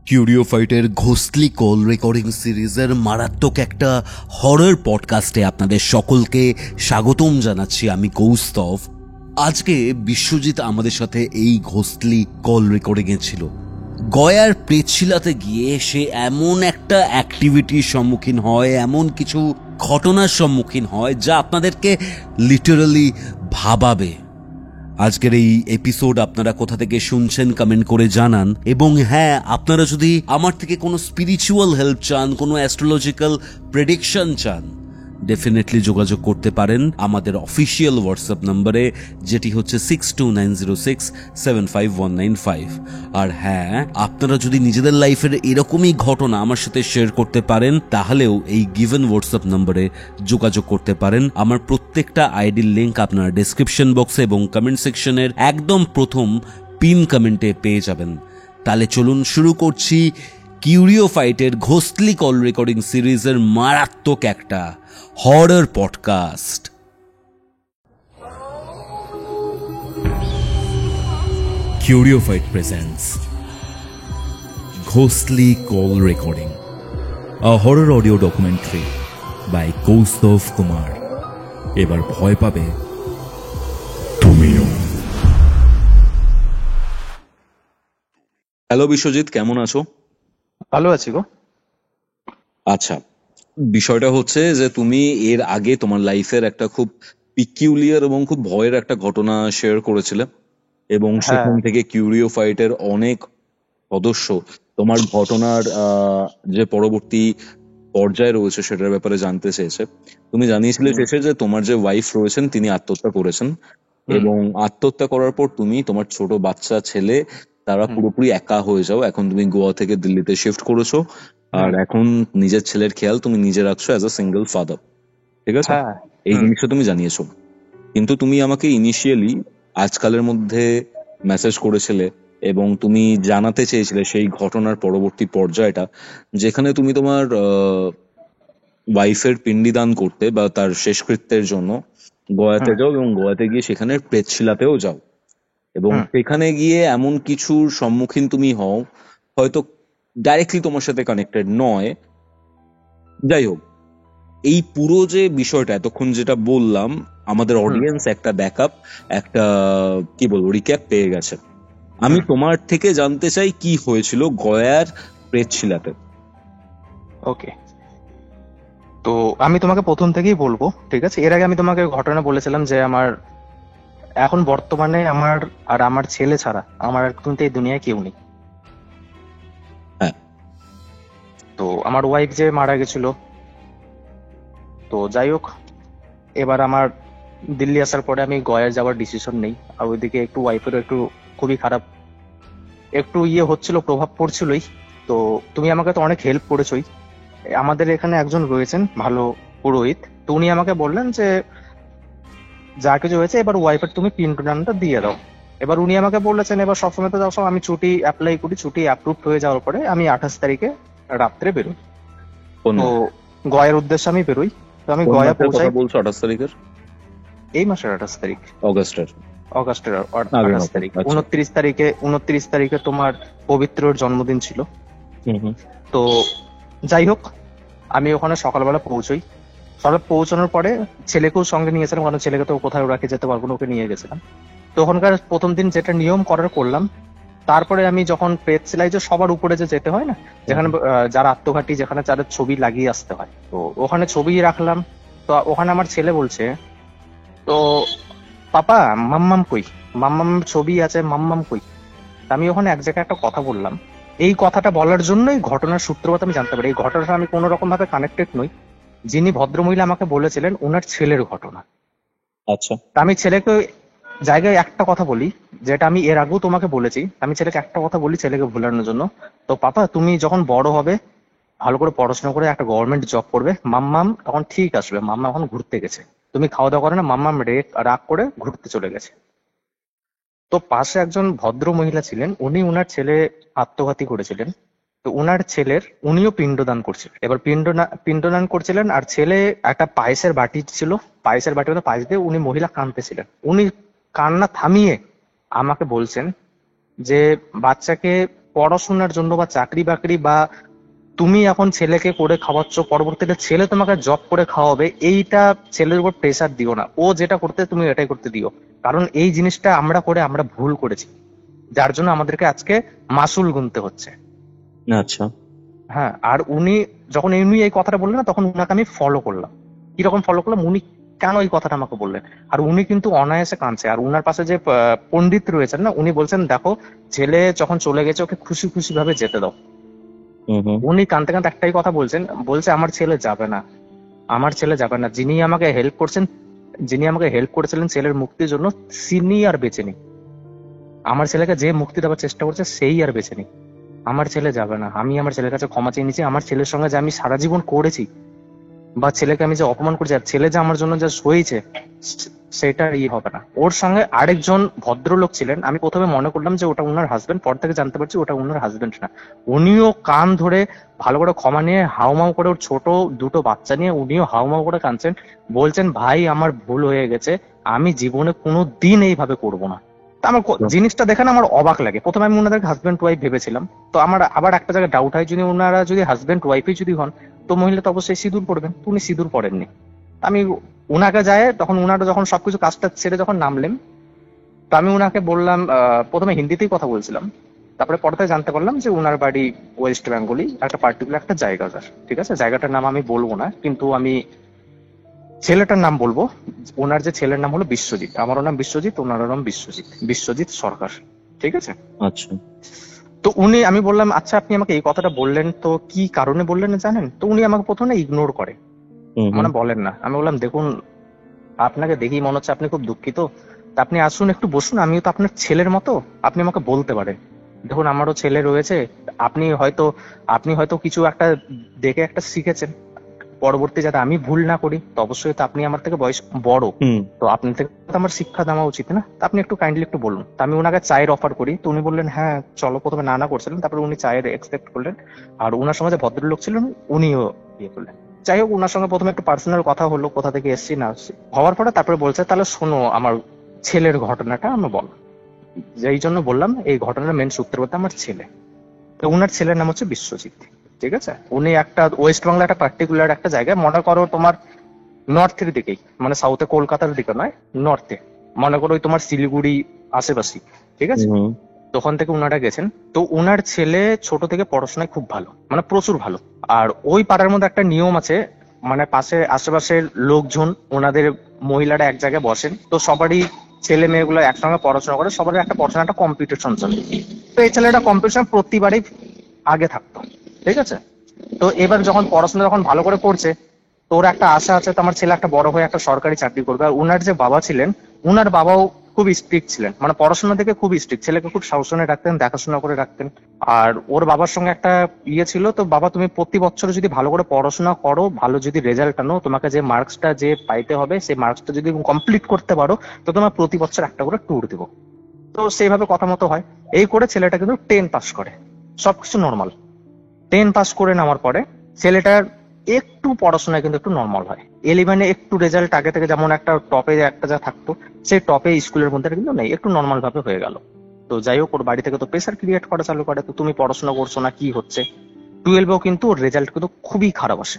কিউরিও ফাইটের ঘোস্টলি call recording সিরিজের মারাত্মক একটা হরর পডকাস্টে আপনাদের সকলকে স্বাগতম জানাচ্ছি। আমি কৌস্তভ। আজকে বিশ্বজিৎ আমাদের সাথে এই ঘোস্টলি কল রেকর্ডিংয়ে ছিল। গয়ার প্রেতশিলাতে গিয়ে সে এমন একটা অ্যাক্টিভিটির সম্মুখীন হয়, এমন কিছু ঘটনার সম্মুখীন হয় যা আপনাদেরকে লিটারালি ভাবাবে। আজকের এই এপিসোড আপনারা কোথা থেকে শুনছেন কমেন্ট করে জানান। এবং হ্যাঁ, আপনারা যদি আমার থেকে কোনো স্পিরিচুয়াল হেল্প চান, কোনো অ্যাস্ট্রোলজিক্যাল প্রেডিকশন চান, ডেফিনেটলি যোগাযোগ করতে পারেন আমাদের অফিসিয়াল হোয়াটসঅ্যাপ নম্বরে, যেটি হচ্ছে 6290675195। আর হ্যাঁ, আপনারা যদি নিজেদের লাইফের এরকমই ঘটনা আমার সাথে শেয়ার করতে পারেন, তাহলেও এই গিভেন হোয়াটসঅ্যাপ নম্বরে যোগাযোগ করতে পারেন। আমার প্রত্যেকটা আইডির লিঙ্ক আপনারা ডেসক্রিপশন বক্সে এবং কমেন্ট সেকশনের একদম প্রথম পিন কমেন্টে পেয়ে যাবেন। তাহলে চলুন শুরু করছি কিউরিও ফাইটের ঘোস্টলি কল রেকর্ডিং সিরিজের মারাত্মক একটা horror podcast. Curio fight presents ghostly call recording, a horror audio documentary by Kaustav Kumar. এবার ভয় পাবে তুমিও। হ্যালো বিশ্বজিৎ, কেমন আছো? ভালো আছি গো। আচ্ছা, বিষয়টা হচ্ছে যে তুমি এর আগে তোমার লাইফের একটা খুব পিকিউলিয়ার এবং খুব ভয়ের একটা ঘটনা শেয়ার করেছিলে, এবং সেখান থেকে কিউরিও ফাইটের অনেক সদস্য তোমার ঘটনার যে পরবর্তী পর্যায়ে রয়েছে সেটার ব্যাপারে জানতে চেয়েছে। তুমি জানিয়েছিলে শেষে যে তোমার যে ওয়াইফ রয়েছেন তিনি আত্মহত্যা করেছেন, এবং আত্মহত্যা করার পর তুমি তোমার ছোট বাচ্চা ছেলে তারা পুরোপুরি একা হয়ে যাও। এখন তুমি গোয়া থেকে দিল্লিতে শিফট করেছো, আর এখন নিজের ছেলের খেয়াল তুমি নিজে রাখছো অ্যাজ আ সিঙ্গেল ফাদার, ঠিক আছে? এই জিনিসটা তুমি জানিয়েছো, কিন্তু তুমি আমাকে ইনিশিয়ালি আজকালের মধ্যে মেসেজ করেছিলে এবং তুমি জানাতে চেয়েছিলে সেই ঘটনার পরবর্তী পর্যায়টা, যেখানে তুমি তোমার ওয়াইফের পিণ্ডিদান করতে বা তার শেষকৃত্যের জন্য গোয়াতে যাও, এবং গোয়াতে গিয়ে সেখানে প্রেতশিলাতেও যাও, এবং সেখানে গিয়ে এমন কিছুর সম্মুখীন তুমি হও হয়তো ডাইরেক্টলি তোমার সাথে কানেক্টেড নয়। যাই হোক, এই পুরো যে বিষয়টা এতক্ষণ যেটা বললাম, আমাদের অডিয়েন্স একটা ব্যাকআপ, একটা কি বলবো রিক্যাপ পেয়ে গেছে। আমি তোমার থেকে জানতে চাই কি হয়েছিল গয়ার প্রেতশিলাতে। ওকে, তো আমি তোমাকে প্রথম থেকেই বলবো, ঠিক আছে? এর আগে আমি তোমাকে ঘটনা বলেছিলাম যে আমার এখন বর্তমানে আমার আর আমার ছেলে ছাড়া আমার আর কিন্তু এই দুনিয়ায় কেউ নেই। হ্যাঁ। তো আমার ওয়াইফ যে মারা গেছিল, তো যাই হোক, এবার আমার দিল্লি আসার পরে আমি গয়ার যাওয়ার ডিসিশন নেই। আর ওইদিকে একটু ওয়াইফেরও একটু খুবই খারাপ একটু হচ্ছিল, প্রভাব পড়ছিলই। তো তুমি আমাকে তো অনেক হেল্প করেছোই। আমাদের এখানে একজন রয়েছেন ভালো পুরোহিত, তো উনি আমাকে বললেন যে যা কিছু হয়েছে এবার ওয়াইফের তুমি পিন্ডদানটা দিয়ে দাও। এবার উনি আমাকে বলেছেন এবার সবসময় তো যাও, আমি ছুটি অ্যাপ্লাই করি, ছুটি অ্যাপ্রুভ হয়ে যাওয়ার পরে আমি 28 তারিখে রাত্রে বেরোই। তো গয়ের উদ্দেশ্যে আমি বেরোই। তো আমি গয়া পৌঁছাই। বলছো 28 তারিখের? এই মাসের 28 তারিখ, অগস্টের। অগাস্টের 28 তারিখ। 29 তারিখে তোমার পবিত্রর জন্মদিন ছিল। তো যাই হোক, আমি ওখানে সকালবেলা পৌঁছই। সকালে পৌঁছানোর পরে ছেলেকেও সঙ্গে নিয়েছিলাম, কারণ ছেলেকে তো কোথাও রাখে যেতে পারবো না, ওকে নিয়ে গেছিলাম। তো ওখানকার প্রথম দিন যেটা নিয়ম করার করলাম। তারপরে আমি যখন প্রেতশিলায় যে সবার উপরে যে যেতে হয় না, যেখানে যারা আত্মঘাতী, যেখানে যাদের ছবি লাগিয়ে আসতে হয়, তো ওখানে ছবি রাখলাম। তো ওখানে আমার ছেলে বলছে, তো পাপা মাম্মাম কই, মাম্মাম ছবি আছে, মাম্মাম কই। আমি ওখানে এক জায়গায় একটা কথা বললাম। এই কথাটা বলার জন্যই ঘটনার সূত্রপাত আমি জানতে পারি। এই ঘটনাটা আমি কোনো রকম ভাবে কানেক্টেড নই। যিনি ভদ্রমহিলা আমাকে বলেছিলেন ওনার ছেলের ঘটনা। আচ্ছা, আমি ছেলেকে জায়গায় একটা কথা বলি, যেটা আমি এর আগেও তোমাকে বলেছি। আমি ছেলেকে একটা কথা বলি ছেলেকে ভুলানোর জন্য, তো পাপা তুমি যখন বড় হবে ভালো করে পড়াশোনা করে একটা গভর্নমেন্ট জব করবে, মাম্মাম তখন ঠিক আসবে। মাম্মা এখন ঘুরতে গেছে, তুমি খাওয়া দাওয়া করে না, মাম্মাম রাগ করে ঘুরতে চলে গেছে। তো পাশে একজন ভদ্র মহিলা ছিলেন, উনি উনার ছেলে আত্মঘাতী করেছিলেন। তো উনার ছেলের উনিও পিণ্ডদান করছিলেন। এবার পিণ্ডদান করছিলেন, আর ছেলে একটা পায়েসের বাটি ছিল, পায়েসের বাটির মধ্যে পায়েস দিয়ে উনি মহিলা কাঁদতেছিলেন। উনি কান্না থামিয়ে আমাকে বলছেন যে বাচ্চাকে পড়াশোনার জন্য বা চাকরি বাকরি বা তুমি এখন ছেলেকে করে খাওয়াচ্ছ, পরবর্তীতে ছেলে তোমাকে জব করে খাওয়াবে, এইটা ছেলের উপর প্রেসার দিও না। ও যেটা করতে তুমি এটাই করতে দিও, কারণ এই জিনিসটা আমরা করে আমরা ভুল করেছি, যার জন্য আমাদেরকে আজকে মাসুল গুনতে হচ্ছে। আচ্ছা। হ্যাঁ, আর উনি যখন উনি এই কথাটা বললেন না, তখন উনাকে আমি ফলো করলাম। কিরকম ফলো করলাম, উনি কেন এই কথাটা আমাকে বললেন, আর উনি কিন্তু অনায়াসে কাঁদছে। আর উনার পাশে যে পণ্ডিত রয়েছেন না, উনি বলছেন দেখো ছেলে যখন চলে গেছে ওকে খুশি খুশি ভাবে যেতে দাও। উনি কাঁদতে কাঁদতে একটাই কথা বলছেন, বলছে আমার ছেলে যাবে না, আমার ছেলে যাবে না। যিনি আমাকে হেল্প করেছিলেন ছেলের মুক্তির জন্য, তিনি আর বেঁচে নেই। আমার ছেলেকে যে মুক্তি দেওয়ার চেষ্টা করছে সেই আর বেঁচে নেই। আমার ছেলে যাবে না। আমি আমার ছেলের কাছে ক্ষমা চেয়ে নিয়েছি। আমার ছেলের সঙ্গে যে আমি সারা জীবন করেছি, বা ছেলেকে আমি যে অপমান করেছি, আর ছেলে যে আমার জন্য যা সয়েছে, সেটা হবে না। ওর সঙ্গে আরেকজন ভদ্রলোক ছিলেন, আমি প্রথমে মনে করলাম যে ওটা উনার হাজবেন্ড, পর থেকে জানতে পারছি ওটা উনার হাজবেন্ড না। উনিও কান ধরে ভালো করে ক্ষমা নিয়ে হাউমাউ করে, ওর ছোট দুটো বাচ্চা নিয়ে উনিও হাউমাউ করে কাঁদছেন, বলছেন ভাই আমার ভুল হয়ে গেছে, আমি জীবনে কোনো দিন এইভাবে করবো না। তা আমার জিনিসটা দেখে না আমার অবাক লাগে। প্রথমে আমি ওনাদের হাজবেন্ড ওয়াইফ ভেবেছিলাম, তো আমার আবার একটা জায়গায় ডাউট হয়, যদি ওনারা যদি হাজবেন্ড ওয়াইফই যদি হন, তো মহিলা তো অবশ্যই সিঁদুর পরবেন, তো উনি সিঁদুর পরেননি। আমি উনাকে যায়, তখন উনারা যখন সবকিছু কাজটা ছেড়ে যখন নামলেন, তো আমি উনাকে বললাম, প্রথমে হিন্দিতেই কথা বলছিলাম, তারপরে পরে জানতে পারলাম যে উনার বাড়ি ওয়েস্ট বেঙ্গলি একটা পার্টিকুলার একটা জায়গা, স্যার ঠিক আছে, জায়গাটার নাম আমি বলবো না, কিন্তু আমি ছেলেটার নাম বলবো। ওনার যে ছেলের নাম হলো বিশ্বজিৎ, আমারও নাম বিশ্বজিৎ, ওনারও নাম বিশ্বজিৎ, বিশ্বজিৎ সরকার, ঠিক আছে। আচ্ছা। তো আমি বললাম আচ্ছা আপনি আমাকে এই কথাটা বললেন, তো কি কারণে বললেন জানেন? তো উনি আমাকে প্রথমে ইগনোর করে, মানে বলেন না। আমি বললাম দেখুন, আপনাকে দেখেই মনে হচ্ছে আপনি খুব দুঃখিত, তা আপনি আসুন একটু বসুন, আমিও তো আপনার ছেলের মতো, আপনি আমাকে বলতে পারেন। দেখুন আমারও ছেলে রয়েছে, আপনি হয়তো কিছু একটা দেখে একটা শিখেছেন, পরবর্তী যাতে আমি ভুল না করি, তো অবশ্যই তো আপনি আমার থেকে বয়স বড়, তো আপনার থেকে তো আমার শিক্ষা দেওয়া উচিত না, তা আপনি একটু কাইন্ডলি একটু বলুন। তা আমি ওনাকে চায়ের অফার করি, তো উনি বললেন হ্যাঁ চলো, প্রথমে না করছিলেন, তারপরে উনি চায়ের এক্সপেক্ট করলেন। আর ওনার সঙ্গে যে ভদ্রলোক ছিলেন উনিও ইয়ে করলেন। যাই হোক, ওনার সঙ্গে প্রথমে একটু পার্সোনাল কথা হলো, কোথা থেকে এসছি না আসছি, হওয়ার পরে তারপরে বলছে তাহলে শোনো আমার ছেলের ঘটনাটা আমি বল। যেই জন্য বললাম এই ঘটনার মেন সূত্রপাত আমার ছেলে। তো উনার ছেলের নাম হচ্ছে বিশ্বজিৎ, ঠিক আছে। উনি একটা ওয়েস্ট বাংলা একটা পার্টিকুলার একটা জায়গায়, মনে করো তোমার নর্থের দিকেই, মানে সাউথে কলকাতার দিকে নয়, নর্থে, মনে করো ওই তোমার শিলিগুড়ি আশেপাশে, ঠিক আছে। তখন থেকে উনারা গেছেন। তো উনার ছেলে ছোট থেকে পড়াশোনায় খুব ভালো, মানে প্রচুর ভালো। আর ওই পাড়ার মধ্যে একটা নিয়ম আছে, মানে পাশে আশেপাশের লোকজন, ওনাদের মহিলারা এক জায়গায় বসেন, তো সবারই ছেলে মেয়েগুলো একসঙ্গে পড়াশোনা করে, সবারই একটা পড়াশোনা একটা কম্পিটিশন চলে। তো এই ছেলেটা কম্পিটিশন প্রতিবারই আগে থাকতো, ঠিক আছে। তো এবার যখন পড়াশোনা যখন ভালো করে করছে, তো ওর একটা আশা আছে, তো আমার ছেলে একটা বড় হয়ে একটা সরকারি চাকরি করবে। আর উনার যে বাবা ছিলেন, উনার বাবাও খুব স্ট্রিক্ট ছিলেন, মানে পড়াশোনা থেকে খুব স্ট্রিক্ট, ছেলেকে খুব সাবধানে রাখতেন, দেখাশোনা করে রাখতেন। আর ওর বাবার সঙ্গে একটা ইয়ে ছিল, তো বাবা তুমি প্রতি বছর যদি ভালো করে পড়াশোনা করো, ভালো যদি রেজাল্ট আনো, তোমাকে যে মার্কসটা যে পাইতে হবে সেই মার্কসটা যদি কমপ্লিট করতে পারো, তো তোমার প্রতি বছর একটা করে ট্যুর দিব। তো সেইভাবে কথা মতো হয়। এই করে ছেলেটা কিন্তু 10 পাস করে, সবকিছু নর্মাল। 10 পাস করে নেওয়ার পরে ছেলেটার একটু পড়াশোনায় কিন্তু একটু নর্মাল হয়। 11-এ একটু রেজাল্ট আগে থেকে যেমন একটা টপে একটা যা থাকতো, সেই টপে স্কুলের মধ্যে কিন্তু নেই, একটু নর্মাল ভাবে হয়ে গেল। তো যাই হোক, ওর বাড়ি থেকে তো প্রেসার ক্রিয়েট করা চালু করে, তো তুমি পড়াশোনা করছো না, কি হচ্ছে। 12-এও কিন্তু ওর রেজাল্ট কিন্তু খুবই খারাপ আসে,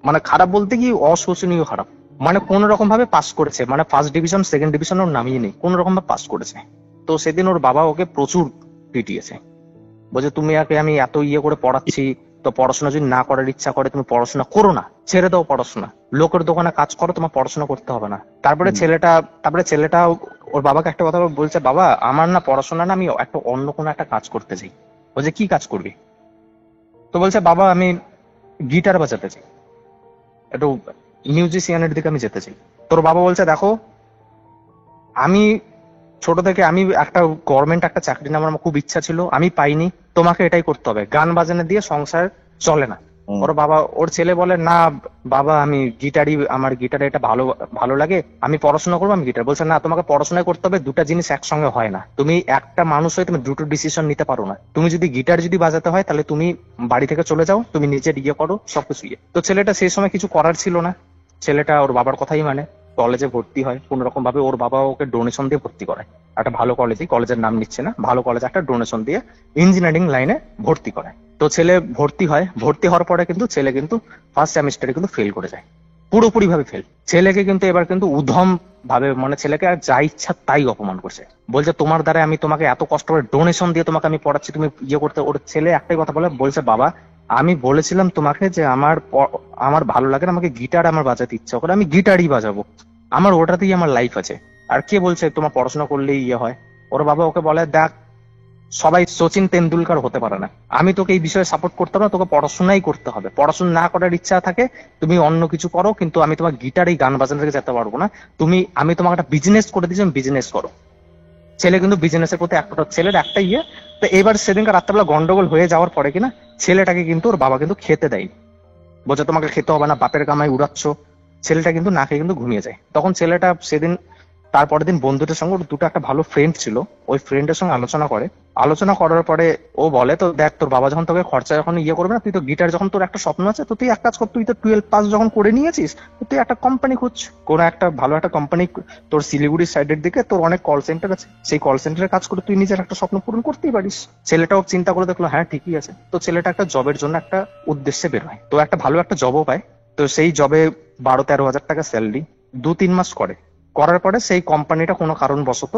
মানে খারাপ বলতে কি অশোচনীয় খারাপ। মানে কোন রকম ভাবে পাস করেছে, মানে ফার্স্ট ডিভিশন সেকেন্ড ডিভিশন ওর নামিয়ে নেই, কোন রকম ভাবে পাস করেছে। তো সেদিন ওর বাবা ওকে প্রচুর পিটিয়েছে, বলছে তুমি আমি এত ইয়ে করে পড়াচ্ছি, তো পড়াশোনা যদি না করার ইচ্ছা করে তুমি পড়াশোনা করো না, ছেড়ে দাও পড়াশোনা, লোকের দোকানে কাজ করো, তোমার পড়াশোনা করতে হবে না। তারপরে ছেলেটা ওর বাবাকে একটা কথা বলছে, বাবা আমার না পড়াশোনা না, আমি একটা অন্য কোনো একটা কাজ করতে চাই। বলছে কি কাজ করবি? তো বলছে বাবা আমি গিটার বাজাতে চাই, একটু মিউজিশিয়ানের দিকে আমি যেতে চাই। তোর বাবা বলছে দেখো, আমি ছোট থেকে আমি একটা গভর্নমেন্ট একটা চাকরি নেওয়ার আমার খুব ইচ্ছা ছিল, আমি পাইনি, তোমাকে এটাই করতে হবে, গান বাজানো দিয়ে সংসার চলে না। ওর ছেলে বলে না বাবা আমি আমার গিটারে এটা ভালো ভালো লাগে, আমি পড়াশোনা করবো, আমি গিটার। বলছে না তোমাকে পড়াশোনা করতে হবে, দুটা জিনিস একসঙ্গে হয় না, তুমি একটা মানুষ হয়ে তুমি দুটো ডিসিশন নিতে পারো না। তুমি যদি গিটার যদি বাজাতে হয় তাহলে তুমি বাড়ি থেকে চলে যাও, তুমি নিজে ইয়ে করো, সবকিছু ইয়ে। তো ছেলেটা সেই সময় কিছু করার ছিল না, ছেলেটা ওর বাবার কথাই মানে কলেজে ভর্তি হয় কোন রকম ভাবে, ওর বাবা ওকে ডোনেশন দিয়ে ভর্তি করায়। একটা ভালো কলেজে, কলেজের নাম নিচ্ছে না, ভালো কলেজে একটা ডোনেশন দিয়ে ইঞ্জিনিয়ারিং লাইনে ভর্তি করে। তো ছেলে ভর্তি হয়, ভর্তি হওয়ার পরে কিন্তু ছেলে কিন্তু ফার্স্ট সেমিস্টারে কিন্তু ফেল করে যায়, পুরোপুরি ভাবে ফেল। ছেলেকে কিন্তু এবার কিন্তু উধম ভাবে, মানে ছেলেকে আর যা ইচ্ছা তাই অপমান করছে, বলছে তোমার দ্বারা আমি তোমাকে এত কষ্ট করে ডোনেশন দিয়ে তোমাকে আমি পড়াচ্ছি, তুমি ইয়ে করতে। ওর ছেলে একটাই কথা বলে, বলছে বাবা আমি বলেছিলাম তোমাকে যে আমার ভালো লাগে না, আমাকে গিটার আমার বাজাতে ইচ্ছা করে, আমি গিটারই বাজাবো, আমার ওটাতেই আমার লাইফ আছে। আর কে বলছে তোমার পড়াশোনা করলেই ইয়ে হয়? ওর বাবা ওকে বলে দেখ সবাই সচিন তেন্ডুলকার হতে পারে না, আমি তোকে এই বিষয়ে সাপোর্ট করতাম না, তোকে পড়াশোনাই করতে হবে, পড়াশোনা না করার ইচ্ছা থাকে তুমি অন্য কিছু করো, কিন্তু আমি তোমার গিটার এই গান বাজানো থেকে যেতে পারবো না। আমি তোমাকে একটা বিজনেস করে দিচ্ছি, বিজনেস করো। ছেলে কিন্তু বিজনেসের প্রতি একটা, ছেলের একটা ইয়ে। তো এবার সেদিনকার রাত্রেবেলা গন্ডগোল হয়ে যাওয়ার পরে কিনা ছেলেটাকে কিন্তু ওর বাবা কিন্তু খেতে দেয়নি, বলছে তোমাকে খেতে হবে না, বাপের কামাই উড়াচ্ছ। ছেলেটা কিন্তু না খেয়ে কিন্তু ঘুমিয়ে যায়। তখন ছেলেটা সেদিন, তারপরের দিন বন্ধুদের সঙ্গে, ওর দুটো একটা ভালো ফ্রেন্ড ছিল, ওই ফ্রেন্ডের সঙ্গে আলোচনা করে। আলোচনা করার পরে ও বলে তো দেখ তোর বাবা যখন তোকে খরচা যখন ইয়ে করবে না, তুই তো গিটার, যখন তোর একটা স্বপ্ন আছে, তো তুই এক কাজ কর, তুই তো 12 পাস যখন করে নিয়েছিস, তো তুই একটা কোম্পানি খুঁজ, কোনো একটা ভালো একটা কোম্পানি, তোর শিলিগুড়ির সাইডের দিকে তোর অনেক কল সেন্টার আছে, সেই কল সেন্টারে কাজ করে তুই নিজের একটা স্বপ্ন পূরণ করতেই পারিস। ছেলেটাও চিন্তা করে দেখলো হ্যাঁ ঠিকই আছে। তো ছেলেটা একটা জবের জন্য একটা উদ্দেশ্যে বের হয়, তো একটা ভালো একটা জবও পায়। তো সেই জবে 12-13 হাজার টাকা স্যালারি, 2-3 মাস করে। করার পরে সেই কোম্পানিটা কোনো কারণবশত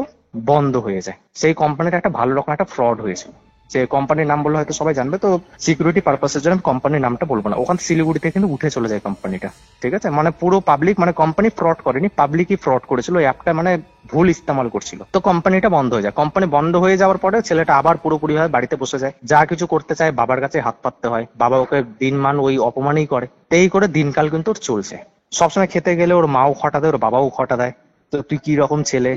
বন্ধ হয়ে যায়। সেই কোম্পানির একটা ভালো রকম একটা ফ্রড হয়েছিল, যে কোম্পানির নাম বললে হয়তো সবাই জানবে, তো সিকিউরিটি পারপাসের জন্য কোম্পানির নামটা বলবো না। ওখান শিলিগুড়িতে কিন্তু উঠে চলে যায় কোম্পানিটা, ঠিক আছে? মানে পুরো পাবলিক, মানে কোম্পানি ফ্রড করেনি, পাবলিকই ফ্রড করেছিল, ওই অ্যাপটা মানে ভুল ইস্তেমাল করছিল। তো কোম্পানিটা বন্ধ হয়ে যায়। কোম্পানি বন্ধ হয়ে যাওয়ার পরে ছেলেটা আবার পুরোপুরি ভাবে বাড়িতে বসে যায়, যা কিছু করতে চায় বাবার কাছে হাত পাততে হয়, বাবা ওকে দিনমান ওই অপমানই করে। এই করে দিনকাল কিন্তু ওর চলছে। সবসময় খেতে গেলে ওর মাও খটা দেয়, ওর বাবাও খটা দেয়। তো তুই কি রকম ছেলে,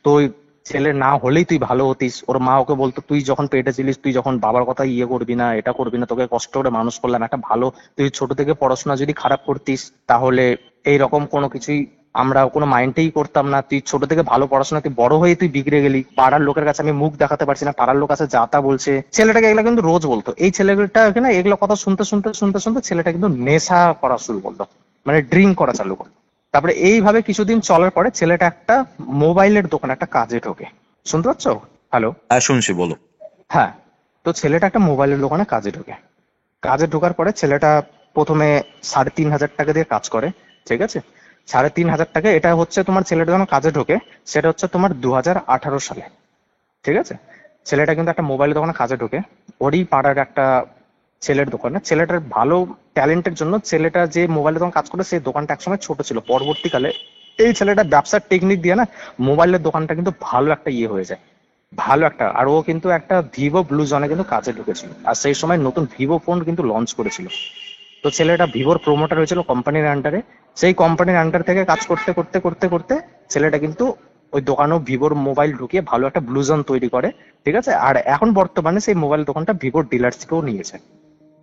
তুই ছেলে না হলেই তুই ভালো হতিস। ওর মা ওকে বলতো তুই যখন পেটে ছিলিস, তুই যখন বাবার কথা ইয়ে করবি না, এটা করবি না, তোকে কষ্ট করে মানুষ করলাম একটা ভালো, তুই ছোট থেকে পড়াশোনা যদি খারাপ করতিস তাহলে এই রকম কোনো কিছুই আমরা কোনো মাইন্ডেই করতাম না। তুই ছোট থেকে ভালো পড়াশোনা, তুই বড় হয়ে তুই বিগড়ে গেলি, পাড়ার লোকের কাছে আমি মুখ দেখাতে পারছি না, পাড়ার লোক কাছে যা তা বলছে। ছেলেটাকে এগুলো কিন্তু রোজ বলতো। এই ছেলেটা না এগুলো কথা শুনতে শুনতে শুনতে শুনতে ছেলেটা কিন্তু নেশা করা শুরু করলো, মানে ড্রিঙ্ক করা চালু করলো। তারপরে এইভাবে কিছুদিন চলার পরে ছেলেটা একটা মোবাইলের দোকানে একটা কাজে ঢোকে। শুনতে পাচ্ছ? হ্যালো? হ্যাঁ শুনছি, বলো। হ্যাঁ। তো ছেলেটা একটা মোবাইলের দোকানে কাজে ঢোকে। কাজে ঢোকার পরে ছেলেটা প্রথমে 3,500 টাকা দিয়ে কাজ করে, ঠিক আছে? 3,500 টাকা, এটা হচ্ছে তোমার, ছেলেটা যখন কাজে ঢোকে সেটা হচ্ছে তোমার 2018 সালে, ঠিক আছে? ছেলেটা কিন্তু একটা মোবাইলের দোকানে কাজে ঢোকে, ওরই পাড়ার একটা ছেলের দোকানে। ছেলেটার ভালো ট্যালেন্টের জন্য ছেলেটা যে মোবাইলের দোকান কাজ করে, সেই দোকানটা একসময় ছোট ছিল, পরবর্তীকালে এই ছেলেটা ব্যবসার টেকনিক দিয়ে না মোবাইলের দোকানটা কিন্তু ভালো একটা ইয়ে হয়ে যায়, ভালো একটা। আর ও কিন্তু একটা ভিভো ব্লু জনে কিন্তু কাজে ঢুকেছিল, আর সেই সময় নতুন ভিভো ফোন কিন্তু লঞ্চ করেছিল। তো ছেলেটা ভিভোর প্রমোটার হয়েছিল কোম্পানির আন্ডারে। সেই কোম্পানির আন্ডার থেকে কাজ করতে করতে করতে করতে ছেলেটা কিন্তু ওই দোকানেও ভিভোর মোবাইল ঢুকিয়ে ভালো একটা ব্লু জোন তৈরি করে, ঠিক আছে? আর এখন বর্তমানে সেই মোবাইল দোকানটা ভিভোর ডিলারশিপেও নিয়েছে,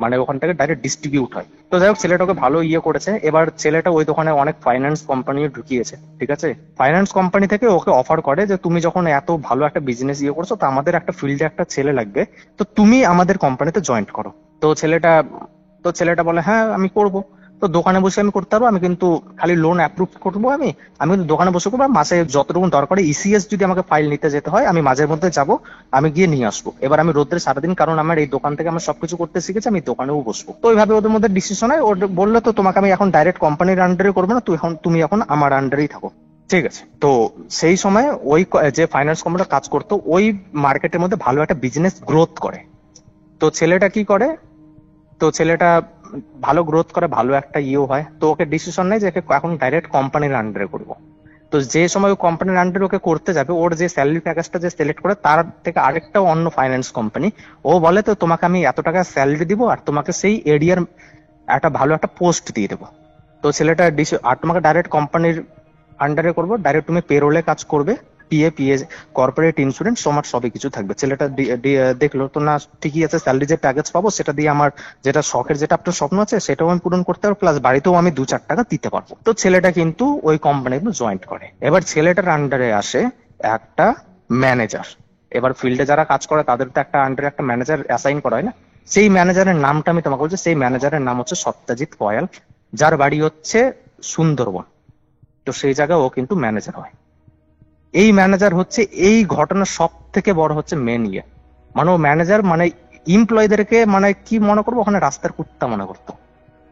মানে ওখান থেকে ডাইরেক্ট ডিস্ট্রিবিউট হয়। তো যাই হোক, ছেলেটাকে ভালো ইয়ে করেছে। এবার ছেলেটা ওই দোকানে অনেক ফাইন্যান্স কোম্পানিও ঢুকিয়েছে, ঠিক আছে? ফাইন্যান্স কোম্পানি থেকে ওকে অফার করে যে তুমি যখন এত ভালো একটা বিজনেস ইয়ে করছো, তো আমাদের একটা ফিল্ডে একটা ছেলে লাগবে, তো তুমি আমাদের কোম্পানিতে জয়েন্ট করো। তো ছেলেটা বলে হ্যাঁ আমি করব। তো দোকানে বসে আমি করতে পারবো, আমি কিন্তু খালি লোন অ্যাপ্রুভ করবো, আমি কিন্তু দোকানে বসে করবো, মাসে যতটুকু দরকার ইসিএস যদি আমাকে ফাইল নিতে যেতে হয় আমি মাঝের মধ্যে যাব, আমি গিয়ে নিয়ে আসবো। এবার আমি রোদ্রে সারাদিন, কারণ আমার এই দোকান থেকে আমার সবকিছু করতে শিখেছি, আমি দোকানেও বসবো। তো ওইভাবে ওদের মধ্যে ডিসিশন হয়। ওর বললো তো তোমাকে আমি এখন ডাইরেক্ট কোম্পানির আন্ডারে করবো না, তুমি এখন আমার আন্ডারেই থাকো, ঠিক আছে? তো সেই সময় ওই যে ফাইন্যান্স কোম্পানিটা কাজ করতো, ওই মার্কেটের মধ্যে ভালো একটা বিজনেস গ্রোথ করে। তো ছেলেটা কি করে, তো ছেলেটা ভালো গ্রোথ করে, ভালো একটা ইয়েও হয়। তো ওকে ডিসিশন নেয় যে একে এখন ডাইরেক্ট কোম্পানির আন্ডারে করবো। তো যে সময় কোম্পানির আন্ডারে ওকে করতে যাবে, ওর যে স্যালারি প্যাকেজটা যে সিলেক্ট করে তার থেকে আরেকটা অন্য ফাইন্যান্স কোম্পানি ও বলে তো তোমাকে আমি এত টাকা স্যালারি দিব, আর তোমাকে সেই এরিয়ার একটা ভালো একটা পোস্ট দিয়ে দেবো। তো ছেলেটা আর তোমাকে ডাইরেক্ট কোম্পানির আন্ডারে করবো, ডাইরেক্ট তুমি পেরোলে কাজ করবে, পিএ কর্পোরেট ইন্স্যুরেন্স তোমার সবই কিছু থাকবে। ছেলেটা দেখলো তো না ঠিকই আছে, স্যালারি যে প্যাকেজ পাবো সেটা দিয়ে আমার যেটা শখের, যেটা আপনার স্বপ্ন আছে সেটাও আমি পূরণ করতে পারবো, প্লাস বাড়িতেও আমি 2-4 টাকা দিতে পারবো। তো ছেলেটা কিন্তু ওই কোম্পানি কিন্তু জয়েন্ট করে। এবার ছেলেটার আন্ডারে আসে একটা ম্যানেজার। এবার ফিল্ডে যারা কাজ করে তাদের তো একটা আন্ডারে একটা ম্যানেজার অ্যাসাইন করা হয় না? সেই ম্যানেজারের নামটা আমি তোমাকে বলছি, সেই ম্যানেজারের নাম হচ্ছে সত্যজিৎ কয়াল, যার বাড়ি হচ্ছে সুন্দরবন। তো সেই জায়গায় ও কিন্তু ম্যানেজার হয়। এই ম্যানেজার হচ্ছে এই ঘটনার সব থেকে বড় হচ্ছে মেন ইয়ে, মানে ও ম্যানেজার মানে এমপ্লয়ীদেরকে মানে কি মনে করবো, ওখানে রাস্তার কুত্তা মনে করতো।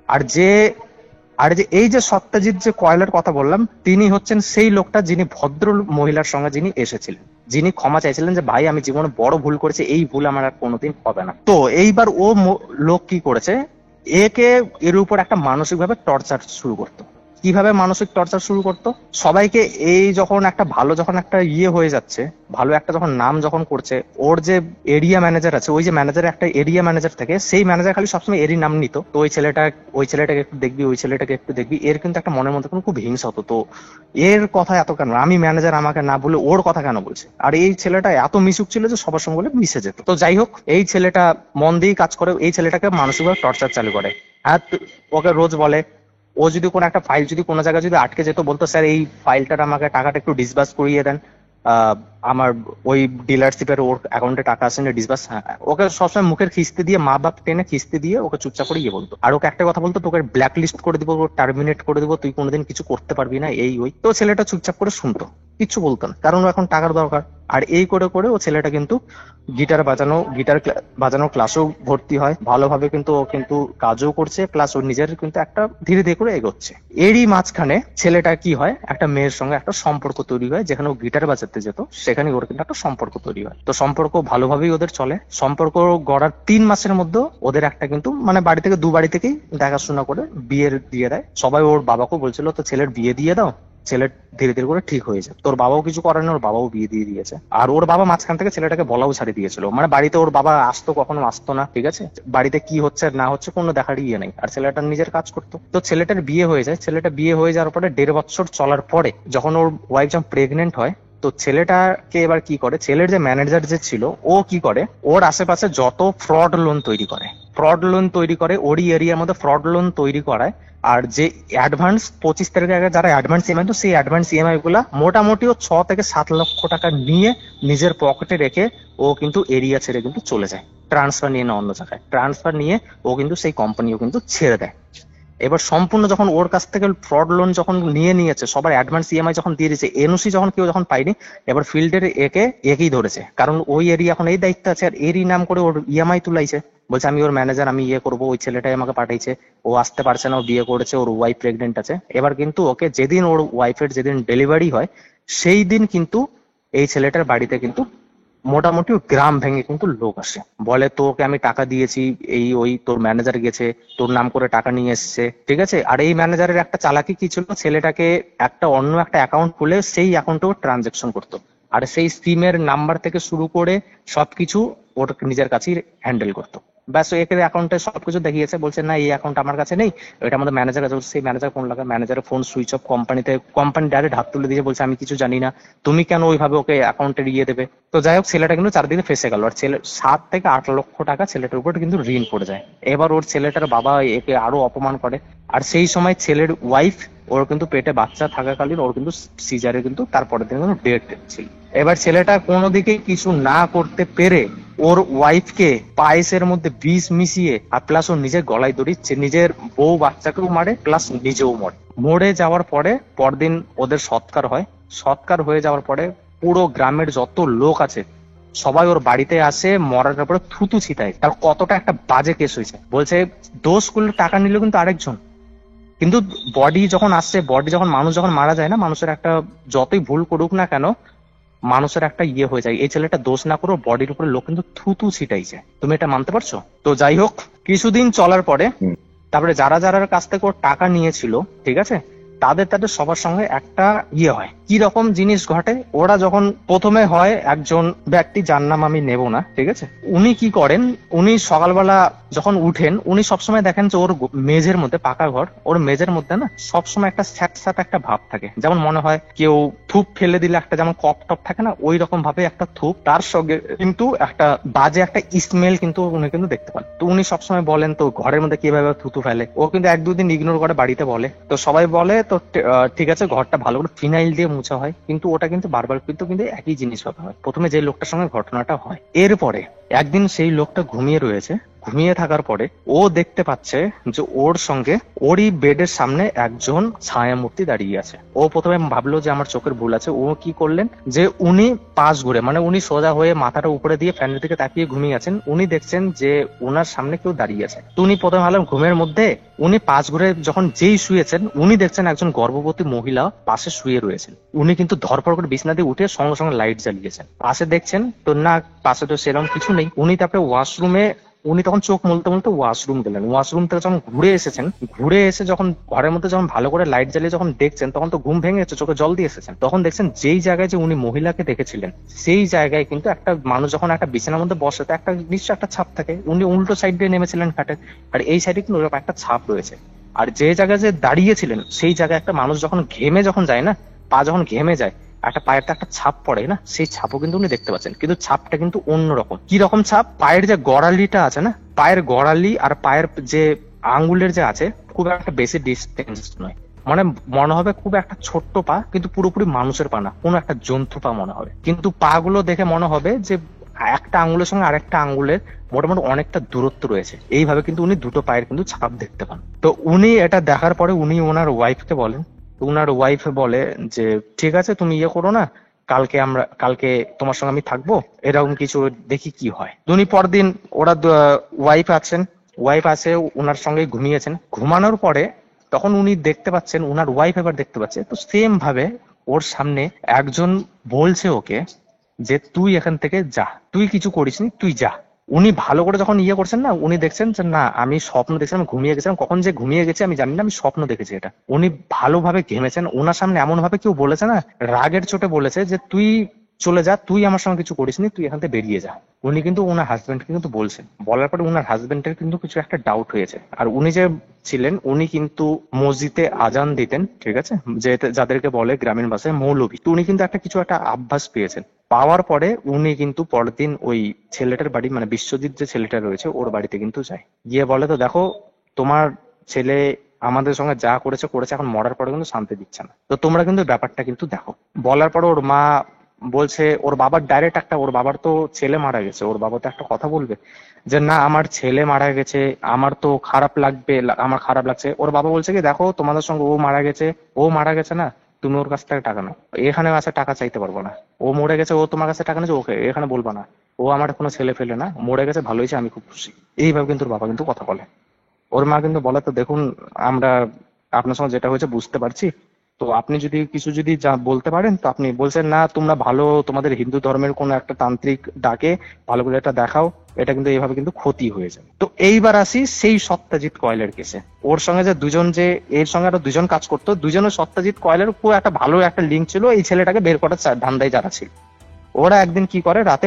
আর যে এই যে সত্যজিৎ যে কয়লার কথা বললাম, তিনি হচ্ছেন সেই লোকটা যিনি ভদ্র মহিলার সঙ্গে যিনি এসেছিলেন, যিনি ক্ষমা চাইছিলেন যে ভাই আমি জীবনে বড় ভুল করেছি, এই ভুল আমার আর কোনোদিন হবে না। তো এইবার ও লোক কি করেছে, একে এর উপর একটা মানসিক ভাবে টর্চার শুরু করতো। কিভাবে মানসিক টর্চার শুরু করতো, সবাইকে এই যখন একটা ভালো যখন একটা ইয়ে হয়ে যাচ্ছে, ভালো একটা যখন নাম যখন করছে, ওর যে এরিয়া ম্যানেজার আছে, ওই যে ম্যানেজার একটা এরিয়া ম্যানেজার থাকে, সেই ম্যানেজার খালি সবসময় এরই নাম নিত। তো ওই ছেলেটাকে একটু দেখবি, ওই ছেলেটাকে একটু দেখবি, এর কিন্তু একটা মনের মধ্যে খুব হিংসা হতো। তো এর কথা এত কেন, আমি ম্যানেজার আমাকে না বলে ওর কথা কেন বলছে। আর এই ছেলেটা এত মিশুক ছিল যে সবার সঙ্গে বলে মিশে যেত। তো যাই হোক, এই ছেলেটা মন দিয়েই কাজ করে, এই ছেলেটাকে মানসিকভাবে টর্চার চালু করে। আর ওকে রোজ বলে, ও যদি কোনো একটা ফাইল যদি কোনো জায়গায় যদি আটকে যেত, বলতো স্যার এই ফাইলটার আমাকে টাকাটা একটু ডিসবার্স করিয়ে দেন, আমার ওই ডিলারশিপের ওর অ্যাকাউন্টে টাকা আসে না ডিসবার্স। ওকে সবসময় মুখের খিস্তি দিয়ে, মা বাপ টেনে খিস্তি দিয়ে ওকে চুপচাপ করে ইয়ে বলতো। আর ওকে একটা কথা বলতো, তোকে ব্ল্যাক লিস্ট করে দিব, টার্মিনেট করে দিব, তুই কোনোদিন কিছু করতে পারবি না, এই ওই। তো ছেলেটা চুপচাপ করে শুনতো, কিচ্ছু বলতো না, কারণ এখন টাকার দরকার। আর এই করে করে ও ছেলেটা কিন্তু গিটার বাজানোর ক্লাসেও ভর্তি হয়, ভালোভাবে কিন্তু ও কিন্তু কাজও করছে, প্লাস ওর নিজের কিন্তু একটা ধীরে ধীরে করে এগোচ্ছে। এরই মাঝখানে ছেলেটা কি হয়, একটা মেয়ের সঙ্গে একটা সম্পর্ক তৈরি হয়, যেখানে ও গিটার বাজাতে যেত সেখানে ওর কিন্তু একটা সম্পর্ক তৈরি হয়। তো সম্পর্ক ভালোভাবেই ওদের চলে। সম্পর্ক গড়ার 3 মাসের মধ্যে ওদের একটা কিন্তু মানে বাড়ি থেকে বাড়ি থেকেই দেখাশোনা করে বিয়ের দিয়ে দেয়। সবাই ওর বাবাকেও বলছিল তো ছেলের বিয়ে দিয়ে দাও, ছেলে ধীরে ধীরে করে ঠিক হয়ে যায়। তোর বাবাও কিছু করেন, ওর বাবাও বিয়ে দিয়ে দিয়েছে। আর ওর বাবা মাঝখান থেকে ছেলেটাকে বলাও ছাড়িয়ে দিয়েছিল, মানে বাড়িতে ওর বাবা আসতো কখনো আসতো না, ঠিক আছে, বাড়িতে কি হচ্ছে না হচ্ছে কোনো দেখার ইয়ে নেই। আর ছেলেটার নিজের কাজ করতো। তো ছেলেটার বিয়ে হয়ে যায়। ছেলেটা বিয়ে হয়ে যাওয়ার পরে 1.5 বছর চলার পরে যখন ওর ওয়াইফ যখন প্রেগনেন্ট হয়, তো ছেলেটাকে এবার কি করে, ছেলের যে ম্যানেজার যে ছিল ও কি করে, ওর আশেপাশে যত ফ্রড লোন তৈরি করে ওরই এরিয়ার মধ্যে ফ্রড লোন তৈরি করায়। আর যে অ্যাডভান্স 25 তারিখের আগে যারা অ্যাডভান্স ইএমআই, তো সেই অ্যাডভান্স ইএমআই গুলা মোটামুটি ও 6 থেকে 7 লক্ষ টাকা নিয়ে নিজের পকেটে রেখে ও কিন্তু এরিয়া ছেড়ে কিন্তু চলে যায়, ট্রান্সফার নিয়ে না অন্য জায়গায় ট্রান্সফার নিয়ে ও কিন্তু সেই কোম্পানিও কিন্তু ছেড়ে দেয়। এবার সম্পূর্ণ যখন ওর কাছ থেকে ফ্রড লোন যখন নিয়েছে, সবার অ্যাডভান্স ইএমআই যখন দিয়ে দিয়েছে, এনওসি যখন কেউ যখন পাইনি, এবার ফিল্ডের একেই ধরেছে, কারণ ওই এরিয়া এখন এই দায়িত্ব আছে। আর এরই নাম করে ওর ইএমআই তুলাইছে, বলছে আমি ওর ম্যানেজার, আমি ইয়ে করবো, ওই ছেলেটাই আমাকে পাঠাইছে, ও আসতে পারছে না, ও বিয়ে করেছে, ওর ওয়াইফ প্রেগনেন্ট আছে। এবার কিন্তু ওকে যেদিন ওর ওয়াইফের যেদিন ডেলিভারি হয়, সেই দিন কিন্তু এই ছেলেটার বাড়িতে কিন্তু মোটামুটি গ্রাম ভেঙে কিন্তু লোক আসে, বলে তোকে আমি টাকা দিয়েছি, এই ওই তোর ম্যানেজার গেছে তোর নাম করে টাকা নিয়ে এসছে, ঠিক আছে। আর এই ম্যানেজারের একটা চালাকি কি ছিল, ছেলেটাকে একটা অন্য একটা অ্যাকাউন্ট খুলে সেই অ্যাকাউন্টেও ট্রানজেকশন করতো, আর সেই সিমের নাম্বার থেকে শুরু করে সবকিছু ওর নিজের কাছেই হ্যান্ডেল করতো। ব্যাস একের অ্যাকাউন্টে সবকিছু দেখিয়েছে, বলছে না এই অ্যাকাউন্ট আমার কাছে নেই, এটা আমাদের ম্যানেজার কাছে। সেই ম্যানেজার ফোন লাগা, ম্যানেজারের phone switch off, company direct হাত তুলে দিয়ে বলছে আমি কিছু জানি না, তুমি কেন ওইভাবে ওকে অ্যাকাউন্টে ইয়ে দেবে। তো যাই হোক, ছেলেটা কিন্তু চারদিকে ফেসে গেল। আর ছেলে 7 থেকে 8 লক্ষ টাকা ছেলেটার উপর কিন্তু ঋণ পড়ে যায়। এবার ওর ছেলেটার বাবা একে আরো অপমান করে। আর সেই সময় ছেলের ওয়াইফ, ওর কিন্তু পেটে বাচ্চা থাকাকালীন ওর কিন্তু সিজারে কিন্তু তারপরের দিন ডেট ছিল। এবার ছেলেটা কোনো দিকে কিছু না করতে পেরে ওর ওয়াইফকে পায়েসের মধ্যে বিষ মিশিয়ে, আর প্লাস ওর নিজের গলায় দড়ি, নিজের বউ বাচ্চাকেও মারে, প্লাস নিজেও মরে যাওয়ার পরে পরদিন ওদের সৎকার হয়। সৎকার হয়ে যাওয়ার পরে পুরো গ্রামের যত লোক আছে সবাই ওর বাড়িতে আসে, মরার পরে থুতু ছিটায়। তার কতটা একটা বাজে কেস হয়েছে, বলছে দোষগুলো টাকা নিল কিন্তু আরেকজন, কিন্তু বডি যখন আসছে, মানুষ যখন মারা যায় না, মানুষের একটা যতই ভুল করুক না কেন, মানুষের একটা ইয়ে হয়ে যায়। এই ছেলেটা দোষ না করে বডির উপরে লোক কিন্তু থুতু ছিটাইছে, তুমি এটা মানতে পারছো? তো যাই হোক, কিছুদিন চলার পরে তারপরে যারা যারা কাছ থেকে ওর টাকা নিয়েছিল, ঠিক আছে, তাদের সবার সঙ্গে একটা ইয়ে হয়। কি রকম জিনিস ঘটে, ওরা যখন প্রথমে হয় একজন ব্যক্তি, যার নাম আমি নেব না, ঠিক আছে, উনি কি করেন, উনি সকালবেলা যখন উঠেন, উনি সবসময় দেখেন যে ওর মেঝের মধ্যে, পাকা ঘর, ওর মেঝের মধ্যে না সবসময় একটা স্যাঁত একটা ভাব থাকে, যেমন মনে হয় কেউ থুপ ফেলে দিলে একটা যেমন কপ টপ থাকে না, ওই রকম ভাবে একটা থুপ, তার সঙ্গে কিন্তু একটা বাজে একটা স্মেল কিন্তু উনি কিন্তু দেখতে পান। তো উনি সবসময় বলেন তো ঘরের মধ্যে কিভাবে থুতু ফেলে, ও কিন্তু 1-2 দিন ইগনোর করে বাড়িতে বলে। তো সবাই বলে তো ঠিক আছে, ঘরটা ভালো করে ফিনাইল দিয়ে মুছা হয়, কিন্তু ওটা কিন্তু বারবার কিন্তু একই জিনিস হয়। প্রথমে যে লোকটার সঙ্গে ঘটনাটা হয়, এরপরে একদিন সেই লোকটা ঘুমিয়ে রয়েছে, ঘুমিয়ে থাকার পরে ও দেখতে পাচ্ছে যে ওর সঙ্গে ওরই বেডের সামনে একজন ছায়ামূর্তি দাঁড়িয়ে আছে। ও প্রথমে ভাবলো যে আমার চোখের ভুল আছে। ও কি করলেন যে উনি পাশ ঘুরে, মানে উনি সোজা হয়ে মাথাটা উপরে দিয়ে ফ্যানের দিকে তাকিয়ে ঘুমিয়ে আছেন, উনি দেখছেন যে ওনার সামনে কেউ দাঁড়িয়ে আছে। তো উনি প্রথমে ভাবলেন ঘুমের মধ্যে, উনি পাশ ঘুরে যখন যেই শুয়েছেন উনি দেখছেন একজন গর্ভবতী মহিলা পাশে শুয়ে রয়েছেন। উনি কিন্তু ধরপড় করে বিছানা দিয়ে উঠে সঙ্গে সঙ্গে লাইট জ্বালিয়েছেন। পাশে দেখছেন তো না, পাশে তো সেরকম কিছু নেই। উনি তারপরে ওয়াশরুমে, উনি তখন চোখ মুলতে মুলতে ওয়াশরুম গেলেন। ওয়াশরুম থেকে যখন ঘুরে এসেছেন, ঘুরে এসে যখন ঘরের মধ্যে যখন ভালো করে লাইট জ্বালিয়ে যখন দেখছেন, তখন তো ঘুম ভেঙে গেছে, চোখে জল দিয়ে এসেছেন। তখন দেখছেন যেই জায়গায় যে উনি মহিলাকে দেখেছিলেন সেই জায়গায় কিন্তু একটা মানুষ যখন একটা বিছানার মধ্যে বসে তো একটা নিশ্চয় একটা ছাপ থাকে। উনি উল্টো সাইড দিয়ে নেমেছিলেন খাটের, আর এই সাইডে কিন্তু ওরকম একটা ছাপ রয়েছে। আর যে জায়গায় যে দাঁড়িয়েছিলেন সেই জায়গায় একটা মানুষ যখন ঘেমে যখন যায় না, পা যখন ঘেমে যায়, একটা পায়ের একটা ছাপ পড়ে না, সেই ছাপও কিন্তু উনি দেখতে পাচ্ছেন। কিন্তু ছাপটা কিন্তু অন্যরকম। কি রকম ছাপ? পায়ের যে গড়ালিটা আছে না, পায়ের গড়ালি আর পায়ের যে আঙ্গুলের যে আছে, খুব একটা বেশি ডিস্টেন্স নয়। মানে মনে হবে খুব একটা ছোট্ট পা, কিন্তু পুরোপুরি মানুষের পা না, কোনো একটা জন্তু পা মনে হবে। কিন্তু পা গুলো দেখে মনে হবে যে একটা আঙ্গুলের সঙ্গে আরেকটা আঙ্গুলের মোটামুটি অনেকটা দূরত্ব রয়েছে। এইভাবে কিন্তু উনি দুটো পায়ের কিন্তু ছাপ দেখতে পান। তো উনি এটা দেখার পরে উনি ওনার ওয়াইফকে বলেন। উনার ওয়াইফ বলে যে ঠিক আছে, তুমি ইয়ে করো না, কালকে তোমার সঙ্গে আমি থাকবো, এরকম কিছু দেখি কি হয়। উনি পরদিন, ওরা ওয়াইফ আছে উনার সঙ্গে ঘুমিয়েছেন। ঘুমানোর পরে তখন উনি দেখতে পাচ্ছেন, উনার ওয়াইফ এবার দেখতে পাচ্ছে, তো সেম ভাবে ওর সামনে একজন বলছে ওকে যে তুই এখান থেকে যা, তুই কিছু করিসনি, তুই যা। উনি ভালো করে যখন ইয়ে করছেন না, উনি দেখছেন যে না, আমি স্বপ্ন দেখছিলাম, ঘুমিয়ে গেছিলাম, কখন যে ঘুমিয়ে গেছি আমি জানি না, আমি স্বপ্ন দেখেছি এটা। উনি ভালোভাবে ঘেমেছেন। ওনার সামনে এমন ভাবে কেউ বলেছে না, রাগের চোটে বলেছে যে তুই চলে যা, তুই আমার সঙ্গে কিছু করিসনি, তুই এখান থেকে বেরিয়ে যা। উনি কিন্তু ওনার হাজবেন্ডকে কিন্তু বলছেন। বলার পরে ওনার হাজবেন্ডের কিন্তু কিছু একটা ডাউট হয়েছে। আর উনি যে ছিলেন, উনি কিন্তু মসজিদে আজান দিতেন, ঠিক আছে, যে যাদেরকে বলে গ্রামীণ ভাষায় মৌলবী। তো উনি কিন্তু একটা কিছু একটা অভ্যাস পেয়েছেন। পাওয়ার পরে উনি কিন্তু পরের দিন ওই ছেলেটার বাড়ি, মানে বিশ্বজিৎ যে ছেলেটা রয়েছে ওর বাড়িতে কিন্তু যায়। গিয়ে বলে তো দেখো, তোমার ছেলে আমাদের সঙ্গে যা করেছে করেছে, এখন মরার পরে কিন্তু শান্তি দিচ্ছে না, তো তোমরা কিন্তু ব্যাপারটা কিন্তু দেখো। বলার পরে ওর মা বলছে, ওর বাবার ডাইরেক্ট একটা, ওর বাবার তো ছেলে মারা গেছে, ওর বাবা তো একটা কথা বলবে যে না আমার ছেলে মারা গেছে, আমার তো খারাপ লাগবে, আমার খারাপ লাগছে। ওর বাবা বলছে কি দেখো, তোমাদের সঙ্গে ও মারা গেছে না, তুমি ওর কাছ থেকে টাকা নাও, এখানে আসে টাকা চাইতে পারবো না। ও মরে গেছে, ও তোমার কাছে টাকা নিয়েছে, ওকে এখানে বলবা না, ও আমার কোনো ছেলে ফেলে না, মরে গেছে, ভালো হয়েছে, আমি খুব খুশি। এইভাবে কিন্তু ওর বাবা কিন্তু কথা বলে। ওর মা কিন্তু বলে তো দেখুন, আমরা আপনার সঙ্গে যেটা হয়েছে বুঝতে পারছি, তো আপনি যদি কিছু যদি যা বলতে পারেন। তো আপনি বলছেন না, তোমরা ভালো, তোমাদের হিন্দু ধর্মের কোনো একটা তান্ত্রিক ডাকে ভালো করে এটা দেখাও, এটা কিন্তু এইভাবে কিন্তু ক্ষতি হয়ে যাবে। তো এইবার আসি সেই সত্যজিৎ কয়েলের কেসে। ওর সঙ্গে যে দুজন, যে এর সঙ্গে আরো দুজন কাজ করতো, দুজনের সত্যজিৎ কয়েলের খুব একটা ভালো একটা লিঙ্ক ছিল এই ছেলেটাকে বের করার ধান্দায় যারা ছিল। ওরা একদিন কি করে, রাতে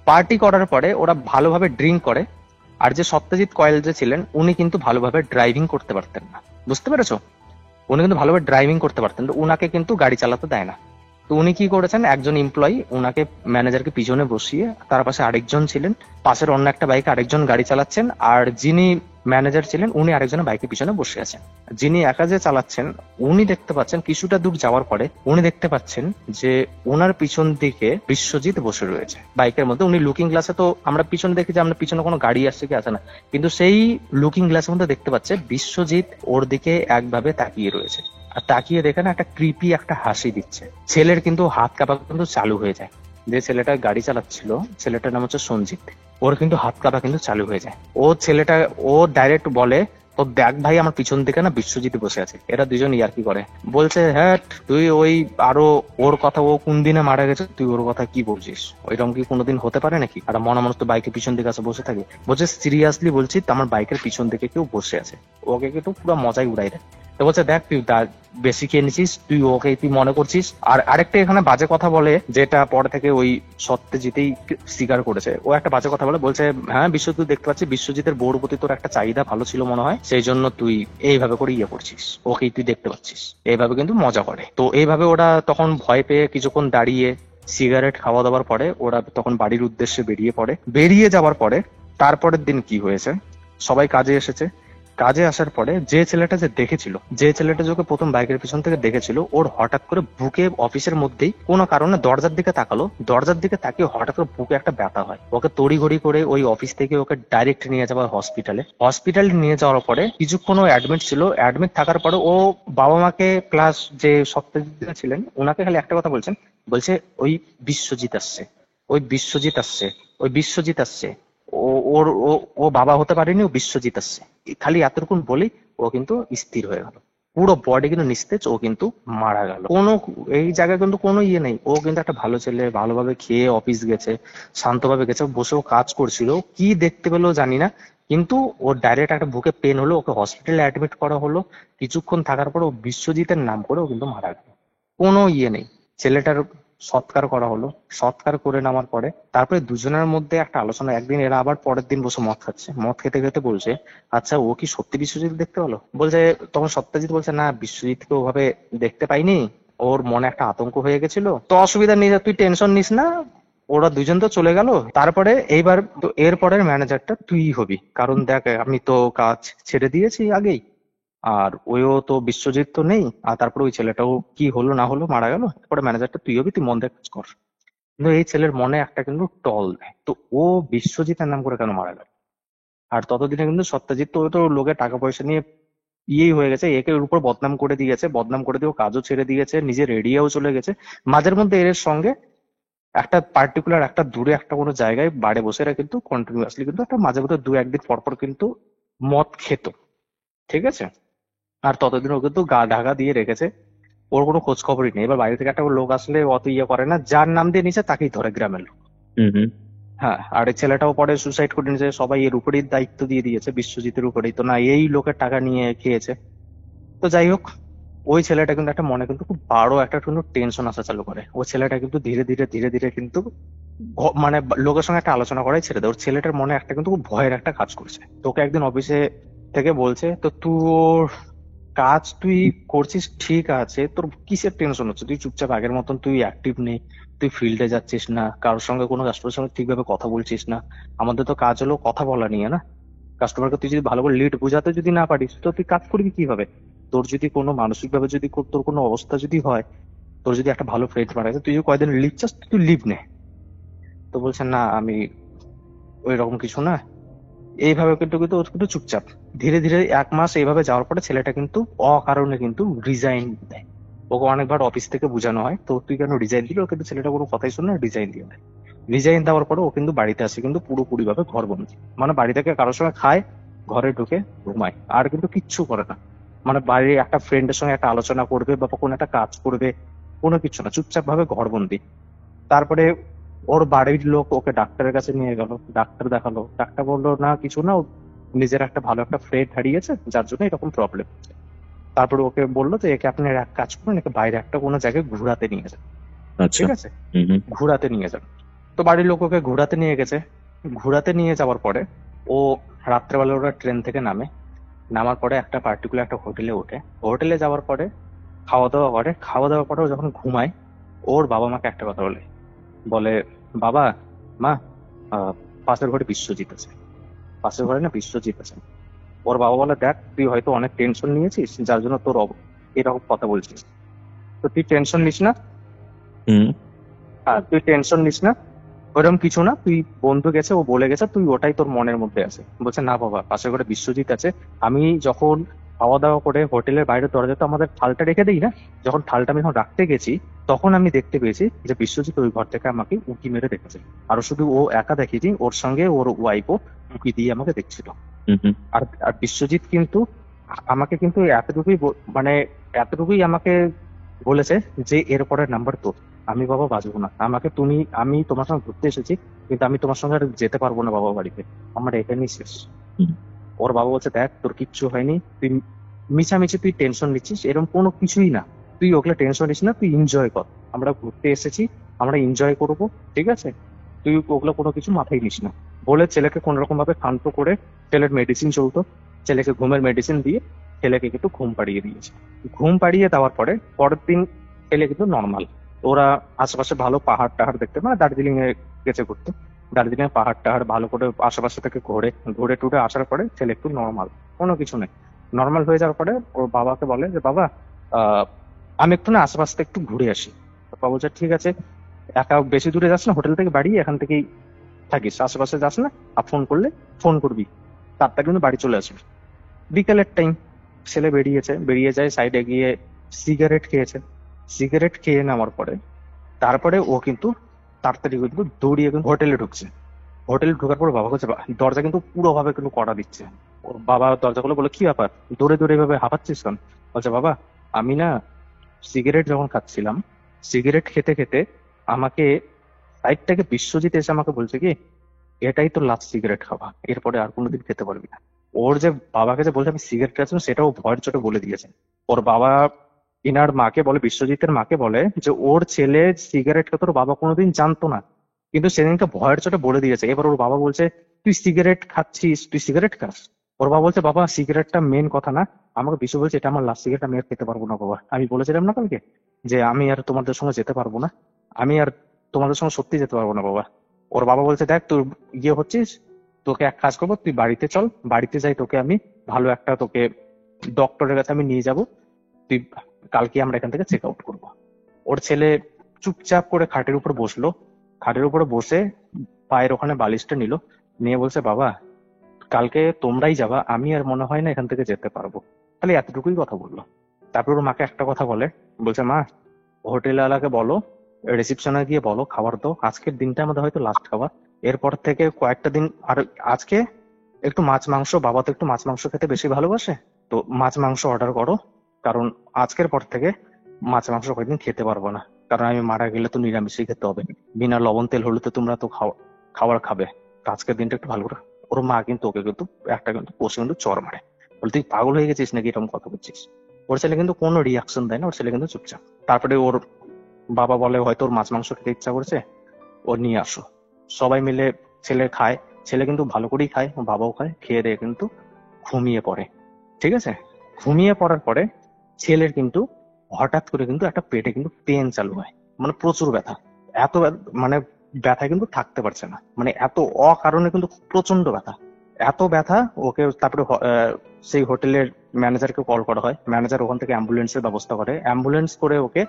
পার্টি করার পরে ওরা ভালোভাবে ড্রিঙ্ক করে। আর যে সত্যজিৎ কয়েল যে ছিলেন, উনি কিন্তু ভালোভাবে ড্রাইভিং করতে পারতেন না, বুঝতে পেরেছো? উনি কিন্তু ভালোভাবে ড্রাইভিং করতে পারতেন, তো উনাকে কিন্তু গাড়ি চালাতে দেয় না। তো উনি কি করেছেন, একজন এমপ্লয়ি উনাকে, ম্যানেজারকে পিছনে বসিয়ে, তার পাশে আরেকজন ছিলেন, পাশের অন্য একটা বাইকে আরেকজন গাড়ি চালাচ্ছেন, আর যিনি ম্যানেজার ছিলেন উনি আরেকজনের বাইকের পিছনে বসে আছেন। যিনি একা যে চালাচ্ছেন, উনি দেখতে পাচ্ছেন কিছুটা দূর যাওয়ার পরে উনি দেখতে পাচ্ছেন যে ওনার পিছন দিকে বিশ্বজিৎ বসে রয়েছে বাইকের মধ্যে। উনি লুকিং গ্লাসে, তো আমরা পিছনে দেখি যে আমরা পিছনে কোনো গাড়ি আসছে কি আসে না, কিন্তু সেই লুকিং গ্লাসের মধ্যে দেখতে পাচ্ছে বিশ্বজিৎ ওর দিকে একভাবে তাকিয়ে রয়েছে। আর তাকিয়ে দেখে না একটা ক্রিপি একটা হাসি দিচ্ছে। ছেলের কিন্তু হাত কাঁপা কিন্তু চালু হয়ে যায়। যে ছেলেটা গাড়ি চালাচ্ছিল, ছেলেটার নাম হচ্ছে সঞ্জিত, ওর কিন্তু হাত কাঁপা কিন্তু চালু হয়ে যায়। ও ডাইরেক্ট বলে, তো দেখ ভাই, আমার পিছন দিকে না বিশ্বজিৎ বসে আছে। এরা দুজন ইয়ার্কি করে, বলছে হ্যাঁ তুই ওই আরো ওর কথা, ও কোন দিনে মারা গেছে, তুই ওর কথা কি বলছিস, ওইরকম কি কোনোদিন হতে পারে নাকি? আর মনে মানুষ তো বাইকের পিছন দিকে আছে বসে থাকে। বলছে সিরিয়াসলি বলছি, আমার বাইকের পিছন দিকে কেউ বসে আছে। ওকে কিন্তু পুরো মজাই উড়াই দেয়। তো বলছে দেখ, তুই বেশি খেয়ে নিছিস, তুই মনে করছিস। আর আরেকটা এখানে বাজে কথা বলে, যেটা পরে থেকে ওই সত্যজিৎই স্বীকার করেছে। ও একটা বাজে কথা বলছে হ্যাঁ বিশ্বজিৎ দেখতে পাচ্ছি, বিশ্বজিতের বউর প্রতি তোর একটা চাহিদা ভালো ছিল মনে হয়, সেই জন্য তুই এইভাবে করে ইয়ে করছিস, ওকেই তুই দেখতে পাচ্ছিস। এইভাবে কিন্তু মজা করে। তো এইভাবে ওরা তখন ভয় পেয়ে কিছুক্ষণ দাঁড়িয়ে সিগারেট খাওয়া দাওয়ার পরে ওরা তখন বাড়ির উদ্দেশ্যে বেরিয়ে পড়ে। বেরিয়ে যাওয়ার পরে তারপরের দিন কি হয়েছে, সবাই কাজে এসেছে। কাজে আসার পরে যে ছেলেটা দেখেছিল, যে ছেলেটা যে ওকে প্রথম বাইকের পিছন থেকে দেখেছিল, ওর হঠাৎ করে বুকে অফিসের মধ্যেই কোনো কারণে দরজার দিকে তাকালো, দরজার দিকে তাকিয়ে হঠাৎ করে বুকে একটা ব্যথা হয়। ওকে তড়িঘড়ি করে ওই অফিস থেকে ওকে ডাইরেক্ট নিয়ে যাওয়া হসপিটালে নিয়ে যাওয়ার পরে কিছুক্ষণ ও অ্যাডমিট ছিল। অ্যাডমিট থাকার পরে ও বাবা মাকে প্লাস যে সপ্তাহে ছিলেন ওনাকে খালি একটা কথা বলছেন, বলছে ওই বিশ্বজিৎ আসছে, ওই বিশ্বজিৎ আসছে, ওই বিশ্বজিৎ আসছে, ও ওর ও ও বাবা হতে পারেনি, ও বিশ্বজিৎ আসছে, খালি এতটুকুন বলেই ও কিন্তু স্থির হয়ে গেল। পুরো বডি কিন্তু নিস্তেজ, ও কিন্তু মারা গেল। কোনো এই জায়গায় কিন্তু কোনো ইয়ে নেই, ও কিন্তু একটা ভালো ছেলে, ভালোভাবে খেয়ে অফিস গেছে, শান্তভাবে গেছে, বসেও কাজ করছিল, কি দেখতে পেলো জানি না, কিন্তু ওর ডাইরেক্ট একটা বুকে পেন হলো, ওকে হসপিটালে অ্যাডমিট করা হলো। কিছুক্ষণ থাকার পর ও বিশ্বজিতের নাম করে ও কিন্তু মারা গেল। কোনো ইয়ে নেই। ছেলেটার সৎকার করা হলো, সৎকার করে নামার পরে তারপরে দুজনের মধ্যে একটা আলোচনা। একদিন এরা আবার পরের দিন বসে মদ খাচ্ছে, মদ খেতে খেতে বলছে, আচ্ছা ও কি সত্যি বিশ্বজিৎ দেখতে পেলো? বলছে, তখন সত্যজিৎ বলছে, না বিশ্বজিৎকে ওভাবে দেখতে পাইনি, ওর মনে একটা আতঙ্ক হয়ে গেছিল, তো অসুবিধা নেই, তুই টেনশন নিস না। ওরা দুজন তো চলে গেল। তারপরে এইবার তো এরপরের ম্যানেজারটা তুই হবি, কারণ দেখ আমি তো কাজ ছেড়ে দিয়েছি আগেই, আর ওইও তো বিশ্বজিৎ তো নেই, আর তারপরে ওই ছেলেটাও কি হলো না হলো মারা গেল, এরপরে ম্যানেজারটা তুই হবি, তুই মন দিয়ে কাজ কর। কিন্তু এই ছেলের মনে একটা কিন্তু টল দেয়, তো ও বিশ্বজিতের নাম করে কেন মারা গেল? আর ততদিনে কিন্তু সত্যজিৎ তো, ও তো লোকের টাকা পয়সা নিয়ে ইয়েই হয়ে গেছে, একে ওর উপর বদনাম করে দিয়েছে, বদনাম করে দিয়ে ও কাজও ছেড়ে দিয়েছে, নিজে রেডিয়াও চলে গেছে। মাঝের মধ্যে এর সঙ্গে একটা পার্টিকুলার একটা দূরে একটা কোনো জায়গায় বাড়ে বসে এরা কিন্তু কন্টিনিউয়াসলি কিন্তু একটা মাঝে মধ্যে দু একদিন পর পর কিন্তু মদ খেত, ঠিক আছে। আর ততদিন ও কিন্তু গা ঢাকা দিয়ে রেখেছে, ওর কোনো খোঁজ খবরই নেই। এবার বাইরে থেকে একটা লোক আসলে অত ইয়ে করে না, যার নাম দিয়ে নিচে তাকেই ধরে গ্রামের লোক। হ্যাঁ, আর এই ছেলেটাও পরে সুসাইড করে নিয়েছে, সবাই এর উপরেই দায়িত্ব দিয়ে দিয়েছে বিশ্বজিতের উপরেই, তো না এই লোকের টাকা নিয়ে খেয়েছে। তো যাই হোক, ওই ছেলেটা কিন্তু একটা মনে কিন্তু খুব বড় একটা কিন্তু টেনশন আসা চালু করে। ওই ছেলেটা কিন্তু ধীরে ধীরে ধীরে ধীরে কিন্তু মানে লোকের সঙ্গে একটা আলোচনা করাই ছেড়ে দেয়, ওর ছেলেটার মনে একটা কিন্তু খুব ভয়ের একটা কাজ করছে। তোকে একদিন অফিসে থেকে বলছে, তো তোর কাজ তুই করছিস ঠিক আছে, তোর কিসের টেনশন হচ্ছে? তুই চুপচাপ আগের মতন তুই অ্যাক্টিভ নেই, তুই ফিল্ডে যাচ্ছিস না, কারোর সঙ্গে কোনো কাস্টমারের সঙ্গে ঠিকভাবে কথা বলছিস না। আমাদের তো কাজ হলো কথা বলা নিয়ে, না? কাস্টমারকে তুই যদি ভালো করে লিড বোঝাতে যদি না পারিস, তো তুই কাজ করবি কিভাবে? তোর যদি কোনো মানসিক ভাবে যদি তোর কোনো অবস্থা যদি হয়, তোর যদি একটা ভালো ফ্রেন্ড মারা গেছে, তুই যদি কয়দিন লিভ চাস, তুই লিভ নে। তো বলছে, না আমি ওই রকম কিছু না। এইভাবে কিন্তু কিন্তু ও কিন্তু চুপচাপ। ধীরে ধীরে 1 মাস এইভাবে যাওয়ার পরে ছেলেটা কিন্তু অকারণে কিন্তু রিজাইন দেয়। ওকে অনেকবার অফিস থেকে বোঝানো হয়, তো তুই কেন রিজাইন দিল, কিন্তু ছেলেটা কোনো কথাই শুনে রিজাইন দিয়ে দেয়। রিজাইন দেওয়ার পরে ও কিন্তু বাড়িতে আসে কিন্তু পুরোপুরি ভাবে ঘরবন্দি, মানে বাড়ি থেকে কারোর সঙ্গে খায়, ঘরে ঢুকে ঘুমায়, আর কিন্তু কিচ্ছু করে না। মানে বাড়ির একটা ফ্রেন্ডের সঙ্গে একটা আলোচনা করবে বা কোনো একটা কাজ করবে, কোনো কিছু না, চুপচাপ ভাবে ঘরবন্দি। তারপরে ওর বাড়ির লোক ওকে ডাক্তারের কাছে নিয়ে গেল, ডাক্তার দেখালো, ডাক্তার বললো না কিছু না, ও নিজের একটা ভালো একটা ফ্রেন্ড হারিয়েছে যার জন্য এরকম প্রবলেম। তারপরে ওকে বললো যে একে আপনি এক কাজ করুন, একে বাইরে একটা কোনো জায়গায় ঘোরাতে নিয়ে যান, আচ্ছা। ঠিক আছে, ঘোরাতে নিয়ে যান। তো বাড়ির লোক ওকে ঘোরাতে নিয়ে গেছে। ঘোরাতে নিয়ে যাওয়ার পরে ও রাত্রেবেলা ওরা ট্রেন থেকে নামে, নামার পরে একটা পার্টিকুলার একটা হোটেলে ওঠে। হোটেলে যাওয়ার পরে খাওয়া দাওয়া করে, খাওয়া দাওয়ার পরে ও যখন ঘুমায়, ওর বাবা মাকে একটা কথা বলে, বলে, বাবা, মা, পাশের ঘরে বিশ্বজিৎ আছে, পাশের ঘরে না বিশ্বজিৎ আছে। ওর বাবা বলে, দেখ তুই হয়তো অনেক টেনশন নিয়েছিস যার জন্য তোর এরকম কথা বলছিস, তো তুই টেনশন নিস না। তুই টেনশন নিস না, ওরকম কিছু না, তুই বন্ধু গেছে, ও বলে গেছে, তুই ওটাই তোর মনের মধ্যে আছে। বলছে, না বাবা, পাশের ঘরে বিশ্বজিৎ আছে। আমি যখন খাওয়া দাওয়া করে হোটেলের বাইরে দরজাতে আমাদের থালটা রেখে দিই না, যখন থালটা আমি যখন রাখতে গেছি, তখন আমি দেখতে পেয়েছি যে বিশ্বজিৎ ওই ঘর থেকে আমাকে উঁকি মেরে দেখেছে। আর শুধু ও একা দেখেছি, ওর সঙ্গে ওর ওয়াইফও উঁকি দিয়ে আমাকে দেখছিল। আর আর বিশ্বজিৎ কিন্তু আমাকে কিন্তু এতটুকুই মানে এতটুকুই আমাকে বলেছে যে এরপরের নাম্বার তোর, আমি বাবা বাঁচবো না, আমাকে তুমি, আমি তোমার সঙ্গে ঘুরতে এসেছি, কিন্তু আমি তোমার সঙ্গে আর যেতে পারবো না বাবা বাড়িতে, আমার এখানেই শেষ। ওর বাবা বলছে, দেখ তোর কিচ্ছু হয়নি, তুই মিছামিছি তুই টেনশন নিচ্ছিস, এরকম কোনো কিছুই না, তুই ওগুলো টেনশন নিস না, তুই এনজয় কর, আমরা ঘুরতে এসেছি, আমরা এনজয় করবো, ঠিক আছে, তুই ওগুলো কোনো কিছু মাথায় নিস না। বলে ছেলেকে কোন রকম ভাবে শান্ত করে, ছেলের মেডিসিন চলতো, ছেলেকে ঘুমের মেডিসিন দিয়ে ছেলেকে কিন্তু ঘুম পাড়িয়ে দিয়েছে। ঘুম পাড়িয়ে দেওয়ার পরে পরের দিন ছেলে কিন্তু নর্মাল। ওরা আশেপাশে ভালো পাহাড় টাহাড় দেখতে, মানে দার্জিলিং এ গেছে ঘুরতে, দার্জিলিং এ পাহাড় টাহাড় ভালো করে আশেপাশে থেকে ঘুরে ঘুরে টুরে আসার পরে ছেলে একটু নর্মাল। কোনো কিছু নেই। নর্মাল হয়ে যাওয়ার পরে ওর বাবাকে বলে যে বাবা আমি একটু না আশেপাশ থেকে একটু ঘুরে আসি। বাবা বলছে ঠিক আছে, একা বেশি দূরে যাস না, হোটেল থেকে বাড়ি এখান থেকেই থাকিস, আশেপাশে যাস না, আর ফোন করলে ফোন করবি, তারটা কিন্তু বাড়ি চলে আসবি। বিকেলের টাইম, ছেলে বেরিয়ে যায়, সাইডে গিয়ে সিগারেট খেয়েছে। সিগারেট খেয়ে নেওয়ার পরে তারপরে ও কিন্তু তাড়াতাড়ি কিন্তু দৌড়িয়ে কিন্তু হোটেলে ঢুকছে। হোটেলে ঢোকার পর বাবা কাছে দরজা কিন্তু পুরো ভাবে কিন্তু কড়া দিচ্ছে। ওর বাবা দরজা খুলে বলে কি ব্যাপার, দৌড়ে দৌড়ে এভাবে হাঁপাচ্ছিস কেন? বলছে বাবা আমি না সিগারেট যখন খাচ্ছিলাম, সিগারেট খেতে খেতে আমাকে সাইড থেকে বিশ্বজিৎ এসে আমাকে বলছে কি এটাই তো লাস্ট সিগারেট খাওয়া, এরপরে আর কোনোদিন খেতে পারবি না। ওর যে বাবাকে যে বলছে আমি সিগারেট খাচ্ছিলাম সেটাও ভয়ের চোটে বলে দিয়েছে। ওর বাবা ইনার মাকে বলে, বিশ্বজিতের মাকে বলে যে ওর ছেলে সিগারেট খেতে ওর বাবা কোনোদিন জানতো না, কিন্তু সেদিনকে ভয়ের চোটে বলে দিয়েছে। এবার ওর বাবা বলছে তুই সিগারেট খাচ্ছিস, তুই সিগারেট খাস? ওর বাবা বলছে বাবা সিগারেটটা মেন কথা না, আমাকে বিশ্ব বলছে এটা আমার লাস্ট সিগারেট, আমি আর খেতে পারবো না বাবা। আমি বলেছিলাম না কালকে যে আমি আর তোমাদের সঙ্গে যেতে পারবো না, আমি আর তোমাদের সঙ্গে সত্যি যেতে পারবো না বাবা। ওর বাবা বলছে দেখ তোর ইয়ে হচ্ছিস, তোকে এক কাজ করবো, তুই বাড়িতে চল, বাড়িতে যাই তোকে আমি ভালো একটা তোকে ডক্টরের কাছে আমি নিয়ে যাব, তুই কালকে আমরা এখান থেকে চেক আউট করবো। ওর ছেলে চুপচাপ করে খাটের উপর বসলো, খাটের উপরে বসে পায়ের ওখানে বালিশটা নিল, নিয়ে বলছে বাবা কালকে তোমরাই যাবা, আমি আর মনে হয় না এখান থেকে যেতে পারবো। খালি এতটুকুই কথা বললো। তারপর ওর মাকে একটা কথা বলে, বলছে মা হোটেলওয়ালাকে বলো, রিসিপশনে গিয়ে বলো খাবার দাও, আজকের দিনটা আমাদের হয়তো লাস্ট খাবার, এরপর থেকে কয়েকটা দিন আর আজকে একটু মাছ মাংস, বাবা তো একটু মাছ মাংস খেতে বেশি ভালোবাসে, তো মাছ মাংস অর্ডার করো, কারণ আজকের পর থেকে মাছ মাংস কয়েকদিন খেতে পারবো না, কারণ আমি মারা গেলে তো নিরামিষই খেতে হবে, বিনা লবণ তেল হলুদে তোমরা তো খাবার খাবে, তো আজকের দিনটা একটু ভালো করে। ওর মা কিন্তু ওকে কিন্তু একটা কিন্তু কষে কিন্তু চর মারে, বলে তুই পাগল হয়ে গেছিস নাকি এরকম কথা বলছিস। ওর ছেলে কিন্তু কোনো রিয়াকশন দেয় না, ওর ছেলে কিন্তু চুপচাপ। তারপরে ওর বাবা বলে হয়তো ওর মাছ মাংস খেতে ইচ্ছা করছে, ও নিয়ে আসো। সবাই মিলে ছেলে খায়, ছেলে কিন্তু ভালো করেই খায়, ওর বাবাও খায়, খেয়ে দিয়ে কিন্তু ঘুমিয়ে পড়ে। ঠিক আছে, ঘুমিয়ে পড়ার পরে ছেলের কিন্তু হঠাৎ করে কিন্তু একটা পেটে কিন্তু পেন চালু হয়, মানে প্রচুর ব্যথা। মানে ব্যথায় কিন্তু থাকতে পারছে না, মানে এত অকারণে কিন্তু প্রচন্ড ব্যথা, এত ব্যথা। ওকে তারপরে সেই হোটেলের ম্যানেজারকে কল করা হয়, ম্যানেজার ওখান থেকে অ্যাম্বুলেন্সের ব্যবস্থা করে, অ্যাম্বুলেন্স করে ওকে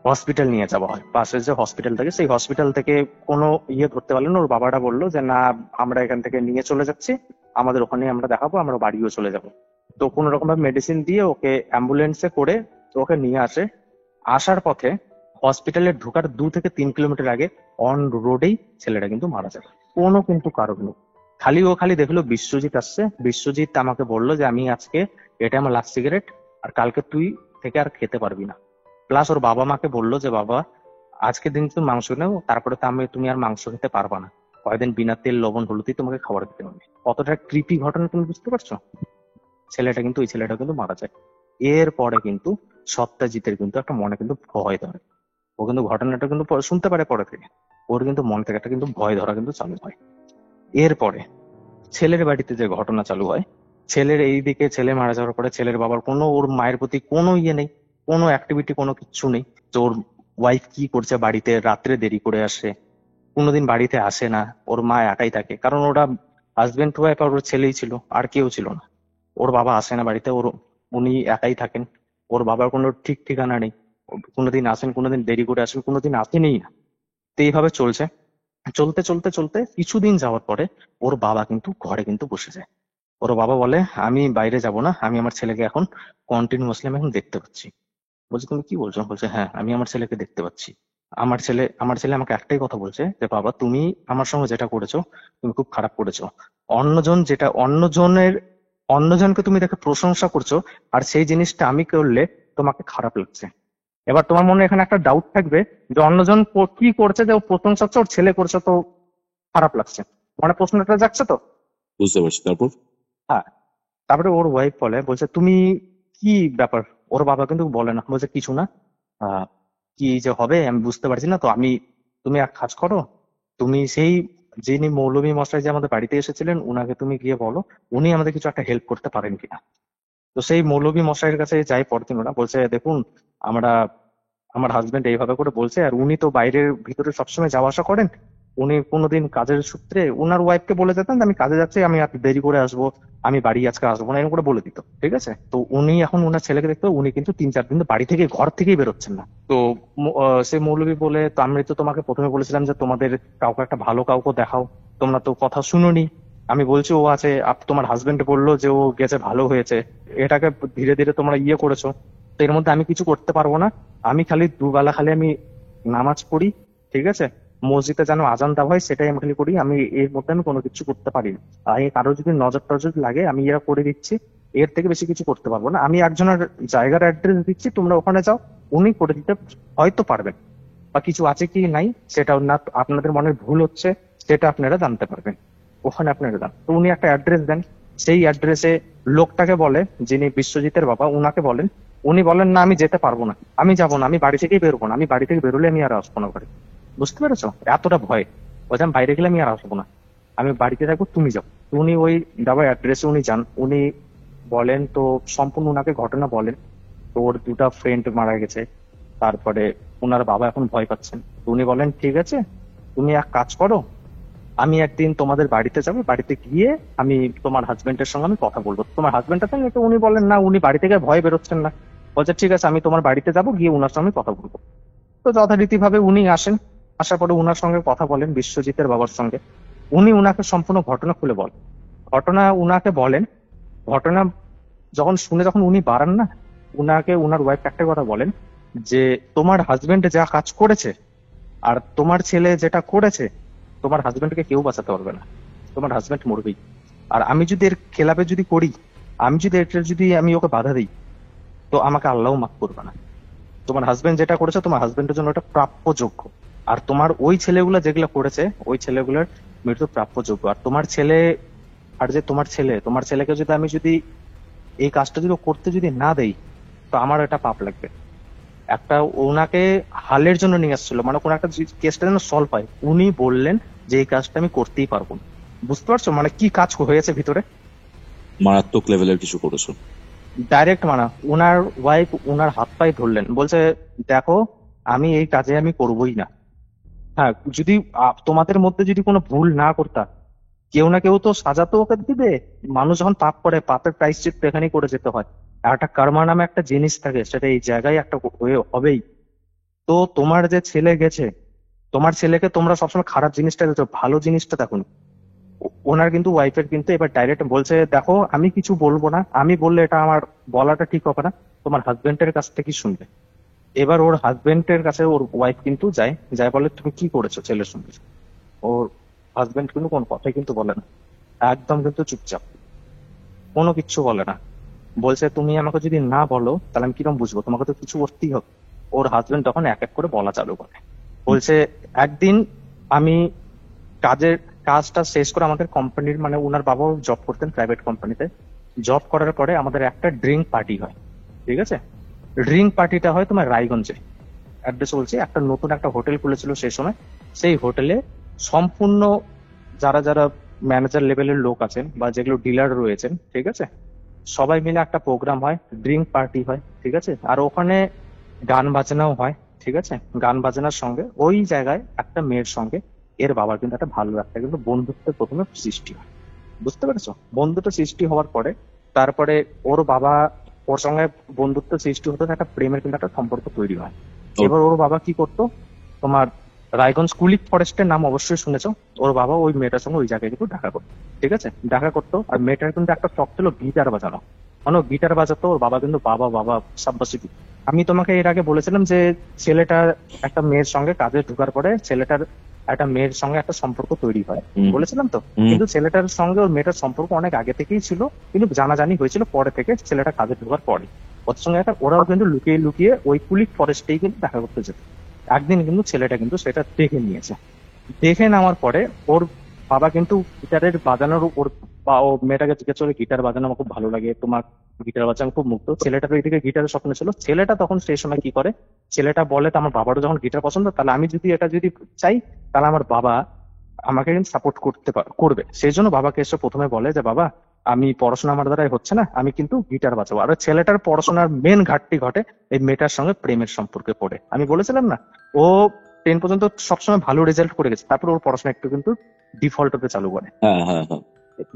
হসপিটাল নিয়ে যাওয়া হয়। পাশে যে হসপিটাল থাকে সেই হসপিটাল থেকে কোনো ইয়ে ধরতে পারলেন না। ওর বাবাটা বললো যে না আমরা এখান থেকে নিয়ে চলে যাচ্ছি, আমাদের ওখানে আমরা দেখাবো, আমরা বাড়িও চলে যাবো। তো কোন রকম ভাবে মেডিসিন দিয়ে ওকে অ্যাম্বুলেন্সে করে ওকে নিয়ে আসে। আসার পথে হসপিটালে ঢোকার 2 থেকে 3 কিলোমিটার আগে অন রোডেই ছেলেটা কিন্তু মারা যায়, কোনো কিন্তু কারণ নেই। খালি দেখলো বিশ্বজিৎ আসছে, বিশ্বজিৎ আমাকে বললো যে আমি আজকে এটা আমার লাস্ট সিগারেট, আর কালকে তুই থেকে আর খেতে পারবি না। প্লাস ওর বাবা মাকে বললো যে বাবা আজকের দিন তুমি মাংস নেও, তারপরে তো তুমি আর মাংস খেতে পারবা না, কয়েকদিন বিনা তেল লবণ হলুদই তোমাকে খাবার দিতে হবে। কতটা কৃপি ঘটনা তুমি বুঝতে পারছো? ওই ছেলেটা কিন্তু মারা যায়। এরপরে কিন্তু সত্যজিতের কিন্তু একটা মনে কিন্তু ভয় ধরে, ও কিন্তু ঘটনাটা কিন্তু শুনতে পারে পরে থেকে, ওর কিন্তু মন থেকে একটা কিন্তু ভয় ধরা কিন্তু চালু হয়। এরপরে ছেলের বাড়িতে যে ঘটনা চালু হয়, ছেলের এইদিকে ছেলে মারা যাওয়ার পরে ছেলের বাবার কোনো, ওর মায়ের প্রতি কোনো ইয়ে নেই, কোনো অ্যাক্টিভিটি, কোনো কিচ্ছু নেই। তো ওর ওয়াইফ কি করছে, বাড়িতে রাত্রে দেরি করে আসে, কোনোদিন বাড়িতে আসে না, ওর মা একাই থাকে, কারণ ওরা হাজবেন্ড ওয়াইফ আর ওর ছেলেই ছিল, আর কেউ ছিল না। ওর বাবা আসে না বাড়িতে, উনি একাই থাকেন। ওর বাবার কোনো ঠিক ঠিকানা নেই, কোনোদিন আসেন, কোনোদিন দেরি করে আসেন, কোনোদিন আসেনই না। তো এইভাবে চলছে। চলতে চলতে চলতে কিছুদিন যাওয়ার পরে ওর বাবা কিন্তু ঘরে কিন্তু বসে যায়। ওর বাবা বলে আমি বাইরে যাব না, আমি আমার ছেলেকে এখন কন্টিনিউয়াসলি আমি এখন দেখতে পাচ্ছি। বলছে তুমি কি বলছো? বলছে হ্যাঁ আমি আমার ছেলেকে দেখতে পাচ্ছি। আমার ছেলে আমাকে একটাই কথা বলছে যে বাবা তুমি আমার সঙ্গে যেটা করেছো তুমি খুব খারাপ করেছো। অন্যজনকে তুমি দেখে প্রশংসা করছো, আর সেই জিনিসটা আমি করলে তোমাকে খারাপ লাগছে। এবার তোমার মনে এখানে একটা ডাউট থাকবে যে অন্যজন কি করছে যে ও প্রশংসা করছে, ওর ছেলে করছে তো খারাপ লাগছে, মানে প্রশ্নটা যাচ্ছে তো? বুঝতে পারছি। তারপর হ্যাঁ। তারপরে ওর ওয়াইফ বলছে তুমি কি ব্যাপার? ওর বাবা কিন্তু বলে না, বলছে কিছু না, কি যে হবে আমি বুঝতে পারছি না, তো তুমি এক কাজ করো, তুমি সেই যিনি মৌলভী মশাই যে আমাদের বাড়িতে এসেছিলেন উনাকে তুমি গিয়ে বলো উনি আমাদের কিছু একটা হেল্প করতে পারেন কিনা। তো সেই মৌলভী মশাইয়ের কাছে যাই পরদিন, ওরা বলছে দেখুন আমার হাজবেন্ড এইভাবে করে বলছে, আর উনি তো বাইরের ভিতরে সবসময় যাওয়া আসা করেন, উনি কোনোদিন কাজের সূত্রে ওনার ওয়াইফকে বলে যেতেন যে আমি কাজে যাচ্ছি, আমি আর দেরি করে আসবো, আমি বাড়ি আজকে আসবো না, এরকম করে বলে দিত। ঠিক আছে, তো উনি এখন ওনার ছেলেকে দেখতে উনি কিন্তু 3-4 দিন তো বাড়ি থেকে ঘর থেকেই বেরোচ্ছেন না। তো সে মৌলবী বলে, তো আমি তো তোমাকে প্রথমে বলেছিলাম যে তোমাদের কাউকে একটা ভালো কাউকে দেখাও, তোমরা তো কথা শুনোনি। আমি বলছি ও আছে, তোমার হাজবেন্ড বললো যে ও গেছে, ভালো হয়েছে, এটাকে ধীরে ধীরে তোমরা ইয়ে করেছো। তো এর মধ্যে আমি কিছু করতে পারবো না, আমি খালি দুবেলা খালি আমি নামাজ পড়ি, ঠিক আছে, মসজিদে যেন আজান দেওয়া হয় সেটাই আমি খালি করি, আমি এর মধ্যে আমি কোনো কিছু করতে পারি না। আর কারো যদি নজর টজর লাগে আমি এরা করে দিচ্ছি, এর থেকে বেশি কিছু করতে পারবো না। আমি একজনের জায়গার অ্যাড্রেস দিচ্ছি, তোমরা ওখানে যাও, উনি করে দিতে হয়তো পারবেন, বা কিছু আছে কি নাই সেটা না আপনাদের মনের ভুল হচ্ছে সেটা আপনারা জানতে পারবেন, ওখানে আপনারা যান। তো উনি একটা অ্যাড্রেস দেন, সেই অ্যাড্রেসে লোকটাকে বলে, যিনি বিশ্বজিতের বাবা উনাকে বলেন, উনি বলেন না আমি যেতে পারবো না, আমি যাবো না, আমি বাড়ি থেকেই বেরোবো না, আমি বাড়ি থেকে বেরোলে আমি আর আসবো না ঘরে। বুঝতে পেরেছো, এতটা ভয়। বলছে আমি বাইরে গেলে আমি আর আসবো না, আমি বাড়িতে থাকবো, তুমি যাও। তো উনি ওই দাবার অ্যাড্রেসে উনি যান, উনি বলেন তো সম্পূর্ণ ওনাকে ঘটনা বলেন। তো ওর 2টা ফ্রেন্ড মারা গেছে, তারপরে ওনার বাবা এখন ভয় পাচ্ছেন। তো উনি বলেন ঠিক আছে, তুমি এক কাজ করো, আমি একদিন তোমাদের বাড়িতে যাবো, বাড়িতে গিয়ে আমি তোমার হাজবেন্ডের সঙ্গে আমি কথা বলবো। তোমার হাজবেন্ড আছেন? তো উনি বলেন না, উনি বাড়ি থেকে ভয় বেরোচ্ছেন না। বলছে ঠিক আছে, আমি তোমার বাড়িতে যাবো, গিয়ে ওনার সঙ্গে কথা বলবো। তো যথারীতি ভাবে উনি আসেন, আসার পরে উনার সঙ্গে কথা বলেন বিশ্বজিতের বাবার সঙ্গে। উনি উনাকে সম্পূর্ণ ঘটনা খুলে বলেন, ঘটনা উনাকে বলেন। ঘটনা যখন শুনে যখন উনি বাড়ান না, উনাকে উনার ওয়াইফ একটা কথা বলেন যে তোমার হাজবেন্ড যা কাজ করেছে আর তোমার ছেলে যেটা করেছে, তোমার হাজবেন্ডকে কেউ বাঁচাতে পারবে না, তোমার হাজবেন্ড মরবেই। আর আমি যদি এর খেলাপে যদি করি, আমি যদি এটা যদি আমি ওকে বাধা দিই, তো আমাকে আল্লাহ মাফ করবে না। তোমার হাজবেন্ড যেটা করেছে তোমার হাজবেন্ডের জন্য ওটা প্রাপ্যযোগ্য, আর তোমার ওই ছেলেগুলো যেগুলো করেছে ওই ছেলেগুলোর মৃত্যু প্রাপ্যযোগ্য। আর তোমার ছেলে, আর যে তোমার ছেলেকে যদি আমি যদি এই কাজটা যদি ও করতে যদি না দেই, তো আমার এটা পাপ লাগবে। একটা ওনাকে হালের জন্য নিয়ে আসছিল, মানে কোন একটা কেসটা যেন সলভ হয়, উনি বললেন যে এই কাজটা আমি করতেই পারবো না। বুঝতে পারছো মানে কি কাজ হয়েছে ভিতরে? মারাত্মক লেভেলের কিছু করেছো। ডাইরেক্ট মানা। উনার ওয়াইফ উনার হাত পায়ে ধরলেন, বলছে দেখো আমি এই কাজে আমি করবোই না। হ্যাঁ, যদি তোমাদের মধ্যে যদি কোনো ভুল না করতাম, কেউ না কেউ তো সাজা তো ওকে দিবে। মানুষ যখন পাপ করে, পাপের প্রায়শ্চিত্ত এখানেই করে যেতে হয়। আর একটা কর্মা নামে একটা জিনিস থাকে, সেটা এই জায়গায় একটা হবেই। তো তোমার যে ছেলে গেছে, তোমার ছেলেকে তোমরা সবসময় খারাপ জিনিসটা দেখো, ভালো জিনিসটা দেখো না। ওনার কিন্তু ওয়াইফের কিন্তু এবার ডাইরেক্ট বলছে দেখো আমি কিছু বলবো না, আমি বললে এটা আমার বলাটা ঠিক হবে না, তোমার হাজবেন্ডের কাছ থেকে শুনবে। এবার ওর হাজবেন্ডের কাছে ওর ওয়াইফ কিন্তু যায়, যায় বলে তুমি কি করেছো ছেলের সঙ্গে। ওর হাজবেন্ড কিন্তু কোনো কথাই কিন্তু বলে না, একদম কিন্তু চুপচাপ, কোনো কিচ্ছু বলে না। বলছে তুমি আমাকে যদি না বলো তাহলে আমি কিরকম বুঝবো, তোমাকে তো কিছু করতেই হবে। ওর হাজবেন্ড তখন এক এক করে বলা চালু করে, বলছে একদিন আমি কাজের কাজটা শেষ করে আমাদের কোম্পানির, মানে ওনার বাবাও জব করতেন প্রাইভেট কোম্পানিতে, জব করার পরে আমাদের একটা ড্রিঙ্ক পার্টি হয়, ঠিক আছে। ড্রিঙ্ক পার্টিটা হয় তোমার রায়গঞ্জে, অ্যাড্রেস বলছি, একটা নতুন একটা হোটেল খুলেছিল সেই সময়। সেই হোটেলে সম্পূর্ণ যারা যারা ম্যানেজার লেভেলের লোক আছেন বা যেগুলো ডিলার রয়েছেন, ঠিক আছে, সবাই মিলে একটা প্রোগ্রাম হয়, ড্রিঙ্ক পার্টি হয়, ঠিক আছে। আর ওখানে গান বাজনাও হয়, ঠিক আছে। গান বাজনার সঙ্গে ওই জায়গায় একটা মেয়ের সঙ্গে এর বাবার কিন্তু একটা ভালো একটা কিন্তু বন্ধুত্বের প্রথমে সৃষ্টি হয়। বুঝতে পেরেছো, বন্ধুত্ব সৃষ্টি হওয়ার পরে তারপরে ওর বাবা, ওর সঙ্গে বন্ধুত্ব সৃষ্টি হতে একটা প্রেমের কিন্তু একটা সম্পর্ক তৈরি হয়। এবার ওর বাবা কি করতো, তোমার রায়গঞ্জ কুলিক ফরেস্টের নাম অবশ্যই শুনেছো। ওর বাবা ওই মেয়েটার সঙ্গে ওই জায়গায় কিন্তু দেখা করতো, ঠিক আছে, দেখা করতো। আর মেয়েটার কিন্তু একটা শখ ছিল গিটার বাজানো, মানে গিটার বাজাতো। ওর বাবা কিন্তু বাবা বাবা সাব্বাসী। আমি তোমাকে এর আগে বলেছিলাম যে ছেলেটা একটা মেয়ের সঙ্গে কাজে ঢোকার পরে ছেলেটার একটা মেয়ের সঙ্গে একটা সম্পর্ক তৈরি হয়, বলেছিলাম তো। কিন্তু ছেলেটার সঙ্গে ওর মেয়েটার সম্পর্ক অনেক আগে থেকেই ছিল, কিন্তু জানাজানি হয়েছিল পরে থেকে, ছেলেটা কাজে ঢোকার পরে। ওর সঙ্গে একটা ওরাও কিন্তু লুকিয়ে লুকিয়ে ওই কুলিক ফরেস্টেই কিন্তু দেখা করতে যেত। একদিন কিন্তু ছেলেটা কিন্তু সেটা দেখে নিয়েছে। দেখে নেওয়ার পরে ওর বাবা কিন্তু গিটারের বাজানোর, ওর বা ও মেয়েটাকে জিজ্ঞেস করে গিটার বাজানো আমার খুব ভালো লাগে, তোমার গিটার বাজানো খুব মুক্ত। ছেলেটার ওইদিকে গিটারের স্বপ্ন ছিল। ছেলেটা তখন সেই সময় কি করে, ছেলেটা বলে তো আমার বাবারও যখন গিটার পছন্দ, তাহলে আমি যদি এটা যদি চাই, তাহলে আমার বাবা আমাকে কিন্তু সাপোর্ট করবে। সেই জন্য বাবাকে এসে প্রথমে বলে যে বাবা আমি পড়াশোনা আমার দ্বারাই হচ্ছে না, আমি কিন্তু গিটার বাজাবো। আর ছেলেটার পড়াশোনার মেন ঘাটতি ঘটে এই মেয়েটার সঙ্গে প্রেমের সম্পর্কে পড়ে। আমি বলেছিলাম না, ও 10 পর্যন্ত সবসময় ভালো রেজাল্ট করে গেছে, তারপর ওর পড়াশোনা একটু কিন্তু ডিফল্ট হতে চালু করে।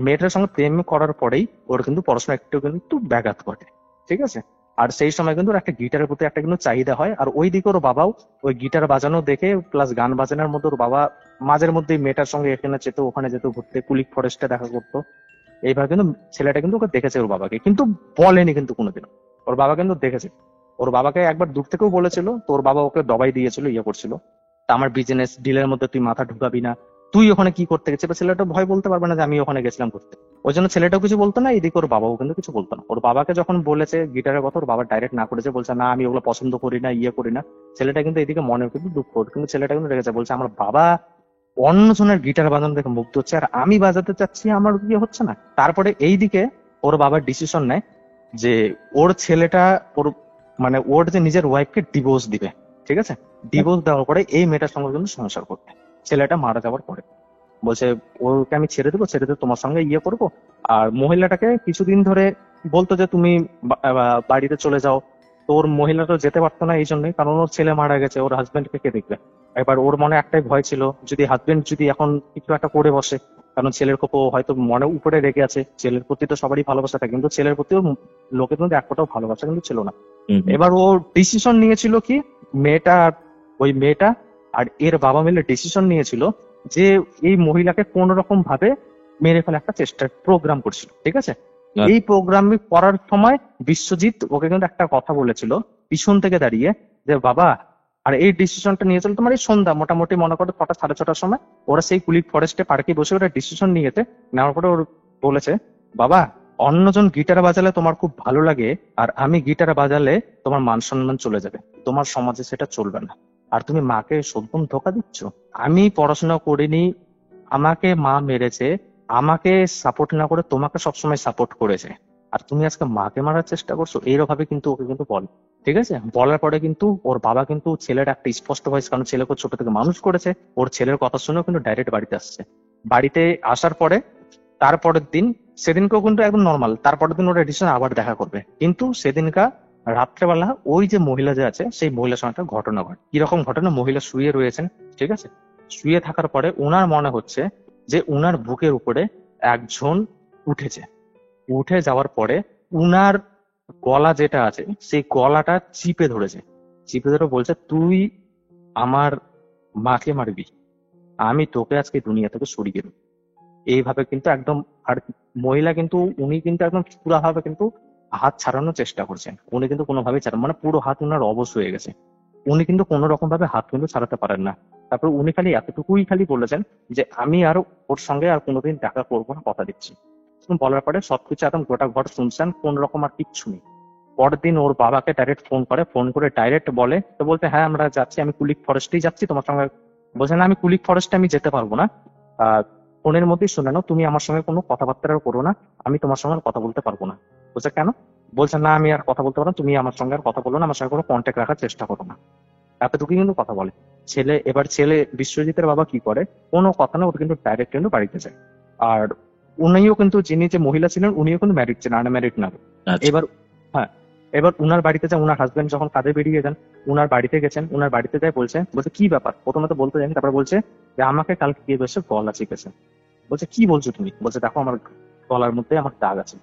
মেয়েটার সঙ্গে প্রেম করার পরেই ওর কিন্তু পড়াশোনা একটু কিন্তু ব্যাঘাত ঘটে, ঠিক আছে। আর সেই সময় কিন্তু ওর একটা গিটারের প্রতি একটা কিন্তু চাহিদা হয়, আর ওই দিকে ওর বাবাও ওই গিটার বাজানো দেখে প্লাস গান বাজানোর মধ্যে ওর বাবা মাঝের মধ্যে মেয়েটার সঙ্গে এখানে যেত ওখানে যেত ঘুরতে, কুলিক ফরেস্টে দেখা করতো। এইভাবে কিন্তু ছেলেটা কিন্তু ওকে দেখেছে ওর বাবাকে, কিন্তু বলেনি কিন্তু কোনোদিনও। ওর বাবা কিন্তু দেখেছে, ওর বাবাকে একবার দূর থেকেও বলেছিল, তো ওর বাবা ওকে দবাই দিয়েছিল, ইয়ে করছিল, তা আমার বিজনেস ডিলের মধ্যে তুই মাথা ঢুকাবি না, তুই ওখানে কি করতে গেছিস। এবার ছেলেটা ভয় বলতে পারবে না যে আমি ওখানে গেছিলাম করতে, ওই জন্য ছেলেটাও কিছু বলতো না, এদিকে ওর বাবাও কিন্তু কিছু বলতো না। ওর বাবাকে যখন বলেছে গিটারের কথা, ওর বাবা ডাইরেক্ট না করেছে, বলছে না আমি ওগুলো পছন্দ করি না, ইয়ে করি না। ছেলেটা কিন্তু এদিকে মনে কিন্তু দুঃখ, কিন্তু ছেলেটা কিন্তু রেগেছে, বলছে আমার বাবা অন্যজনের গিটার বাজানো দেখে মুগ্ধ হচ্ছে আর আমি বাজাতে চাচ্ছি, আমার বিয়ে হচ্ছে না। তারপরে এইদিকে ওর বাবার ডিসিশন নেয় যে ওর ছেলেটা ওর মানে ওর যে নিজের ওয়াইফকে ডিভোর্স দিবে, ঠিক আছে। ডিভোর্স দেওয়ার পরে এই মেয়েটার সঙ্গে কিন্তু সংসার করবে। ছেলেটা মারা যাওয়ার পরে বলছে ওকে আমি ছেড়ে দেবো, ছেড়ে দিয়ে তোমার সঙ্গে ইয়ে করবো। আর মহিলাটাকে কিছুদিন ধরে বলতো যে তুমি বাড়িতে চলে যাও। তো ওর মহিলাটা যেতে পারতো না এই জন্যই, কারণ ওর ছেলে মারা গেছে, ওর হাজবেন্ডকে কে দেখবে। এবার ওর মনে একটাই ভয় ছিল, যদি হাজবেন্ড যদি এখন কিছু একটা করে বসে, কারণ ছেলের কোপো হয়তো মনে উপরে রেগে আছে, ছেলের প্রতি তো সবারই ভালোবাসা থাকে, কিন্তু ছেলের প্রতিও লোকের মধ্যে এক ফোঁটাও ভালোবাসা কিন্তু ছিল না। এবার ও ডিসিশন নিয়েছিল কি, মেয়েটা ওই মেয়েটা আর এর বাবা মিলে ডিসিশন নিয়েছিল যে এই মহিলাকে কোন রকম ভাবে মেরে ফেলে একটা চেষ্টার প্রোগ্রাম করছিল, ঠিক আছে। এই প্রোগ্রাম করার সময় বিশ্বজিৎ ওকে কিন্তু একটা কথা বলেছিল পিছন থেকে দাঁড়িয়ে, যে বাবা, আর এই ডিসিশনটা নিয়েছিল তোমার এই সন্ধ্যা মোটামুটি মনে করো 6টা 6:30টার সময় ওরা সেই কুলিক ফরেস্টে পার্কে বসে ওরা ডিসিশন নিয়েছে। নেওয়ার পরে ওর বলেছে, বাবা অন্যজন গিটার বাজালে তোমার খুব ভালো লাগে, আর আমি গিটার বাজালে তোমার মান সম্মান চলে যাবে, তোমার সমাজে সেটা চলবে না। আর তুমি মাকে সদ্যম ধোকা দিচ্ছ। আমি পড়াশোনা করিনি, আমাকে মা মেরেছে, আমাকে সাপোর্ট না করে তোমাকে সবসময় সাপোর্ট করেছে, আর তুমি আজকে মাকে মারার চেষ্টা করছো, এইভাবে কিন্তু ওকে কিন্তু বল, ঠিক আছে। বলার পরে কিন্তু ওর বাবা কিন্তু ছেলের একটা স্পষ্ট ভয়েস, কারণ ছেলেকে ছোট থেকে মানুষ করেছে, ওর ছেলের কথা শুনেও কিন্তু ডাইরেক্ট বাড়িতে আসছে। বাড়িতে আসার পরে তারপরের দিন, সেদিনকেও কিন্তু একদম নর্মাল, তারপরের দিন ওরা ডিসিশন আবার দেখা করবে, কিন্তু সেদিনকার রাত্রেবেলা ওই যে মহিলা যে আছে সেই মহিলার সঙ্গে একটা ঘটনা ঘটে। কিরকম ঘটনা, মহিলা শুয়ে রয়েছেন, ঠিক আছে। শুয়ে থাকার পরে ওনার মনে হচ্ছে যে উনার বুকের উপরে একজন উঠেছে। উঠে যাওয়ার পরে উনার গলা যেটা আছে সেই গলাটা চিপে ধরেছে, চিপে ধরে বলছে তুই আমার মাকে মারবি, আমি তোকে আজকে দুনিয়া থেকে সরিয়ে দেবো। এইভাবে কিন্তু একদম, আর মহিলা কিন্তু উনি কিন্তু একদম পুরো ভাবে কিন্তু হাত ছাড়ানোর চেষ্টা করছেন, উনি কিন্তু কোনোভাবেই ছাড়ান, মানে পুরো হাত উনার অবশ হয়ে গেছে, উনি কিন্তু কোন রকম ভাবে হাত কিন্তু ছাড়াতে পারেন না। তারপর উনি খালি এতটুকুই খালি বলেছেন যে আমি আর ওর সঙ্গে আর কোনোদিন দেখা করবো না, কথা দিচ্ছি। বলার পরে সবকিছু একদম গোটা ঘর শুনছেন, কোন রকম আর কিচ্ছু নেই। পরের দিন ওর বাবাকে ডাইরেক্ট ফোন করে, ফোন করে ডাইরেক্ট বলে, তো বলতে হ্যাঁ আমরা যাচ্ছি, আমি কুলিক ফরেস্টেই যাচ্ছি তোমার সঙ্গে। বলছে না আমি কুলিক ফরেস্টে আমি যেতে পারবো না, ফোনের মধ্যেই শুনে নাও, তুমি আমার সঙ্গে কোনো কথাবার্তা করো না, আমি তোমার সঙ্গে আর কথা বলতে পারবো না। বলছে কেন, বলছে না আমি আর কথা বলতে পারবো না, তুমি আমার সঙ্গে আর কথা বলো না, আমার সঙ্গে কোনো কন্ট্যাক্ট রাখার চেষ্টা করো না। এতটুকু কিন্তু কথা বলে ছেলে। এবার ছেলে বিশ্বজিতের বাবা কি করে, কোনো কথা না, ওটা কিন্তু ডাইরেক্ট কিন্তু বাড়িতে যায়। আর উনিও কিন্তু, যিনি যে মহিলা ছিলেন উনিও কিন্তু ম্যারিড ছিলেন, আনম্যারিড না। এবার হ্যাঁ, এবার উনার বাড়িতে যায়, উনার হাজবেন্ড যখন কাজে বেরিয়ে যান উনার বাড়িতে গেছেন, উনার বাড়িতে যায়, বলছে কি ব্যাপার, প্রথমে তো বলতে জানি, তারপর বলছে যে আমাকে কালকে গিয়ে বসে গলা চিপেছে। বলছে কি বলছো তুমি, বলছে দেখো আমার গলার মধ্যে আমার দাগ আছে।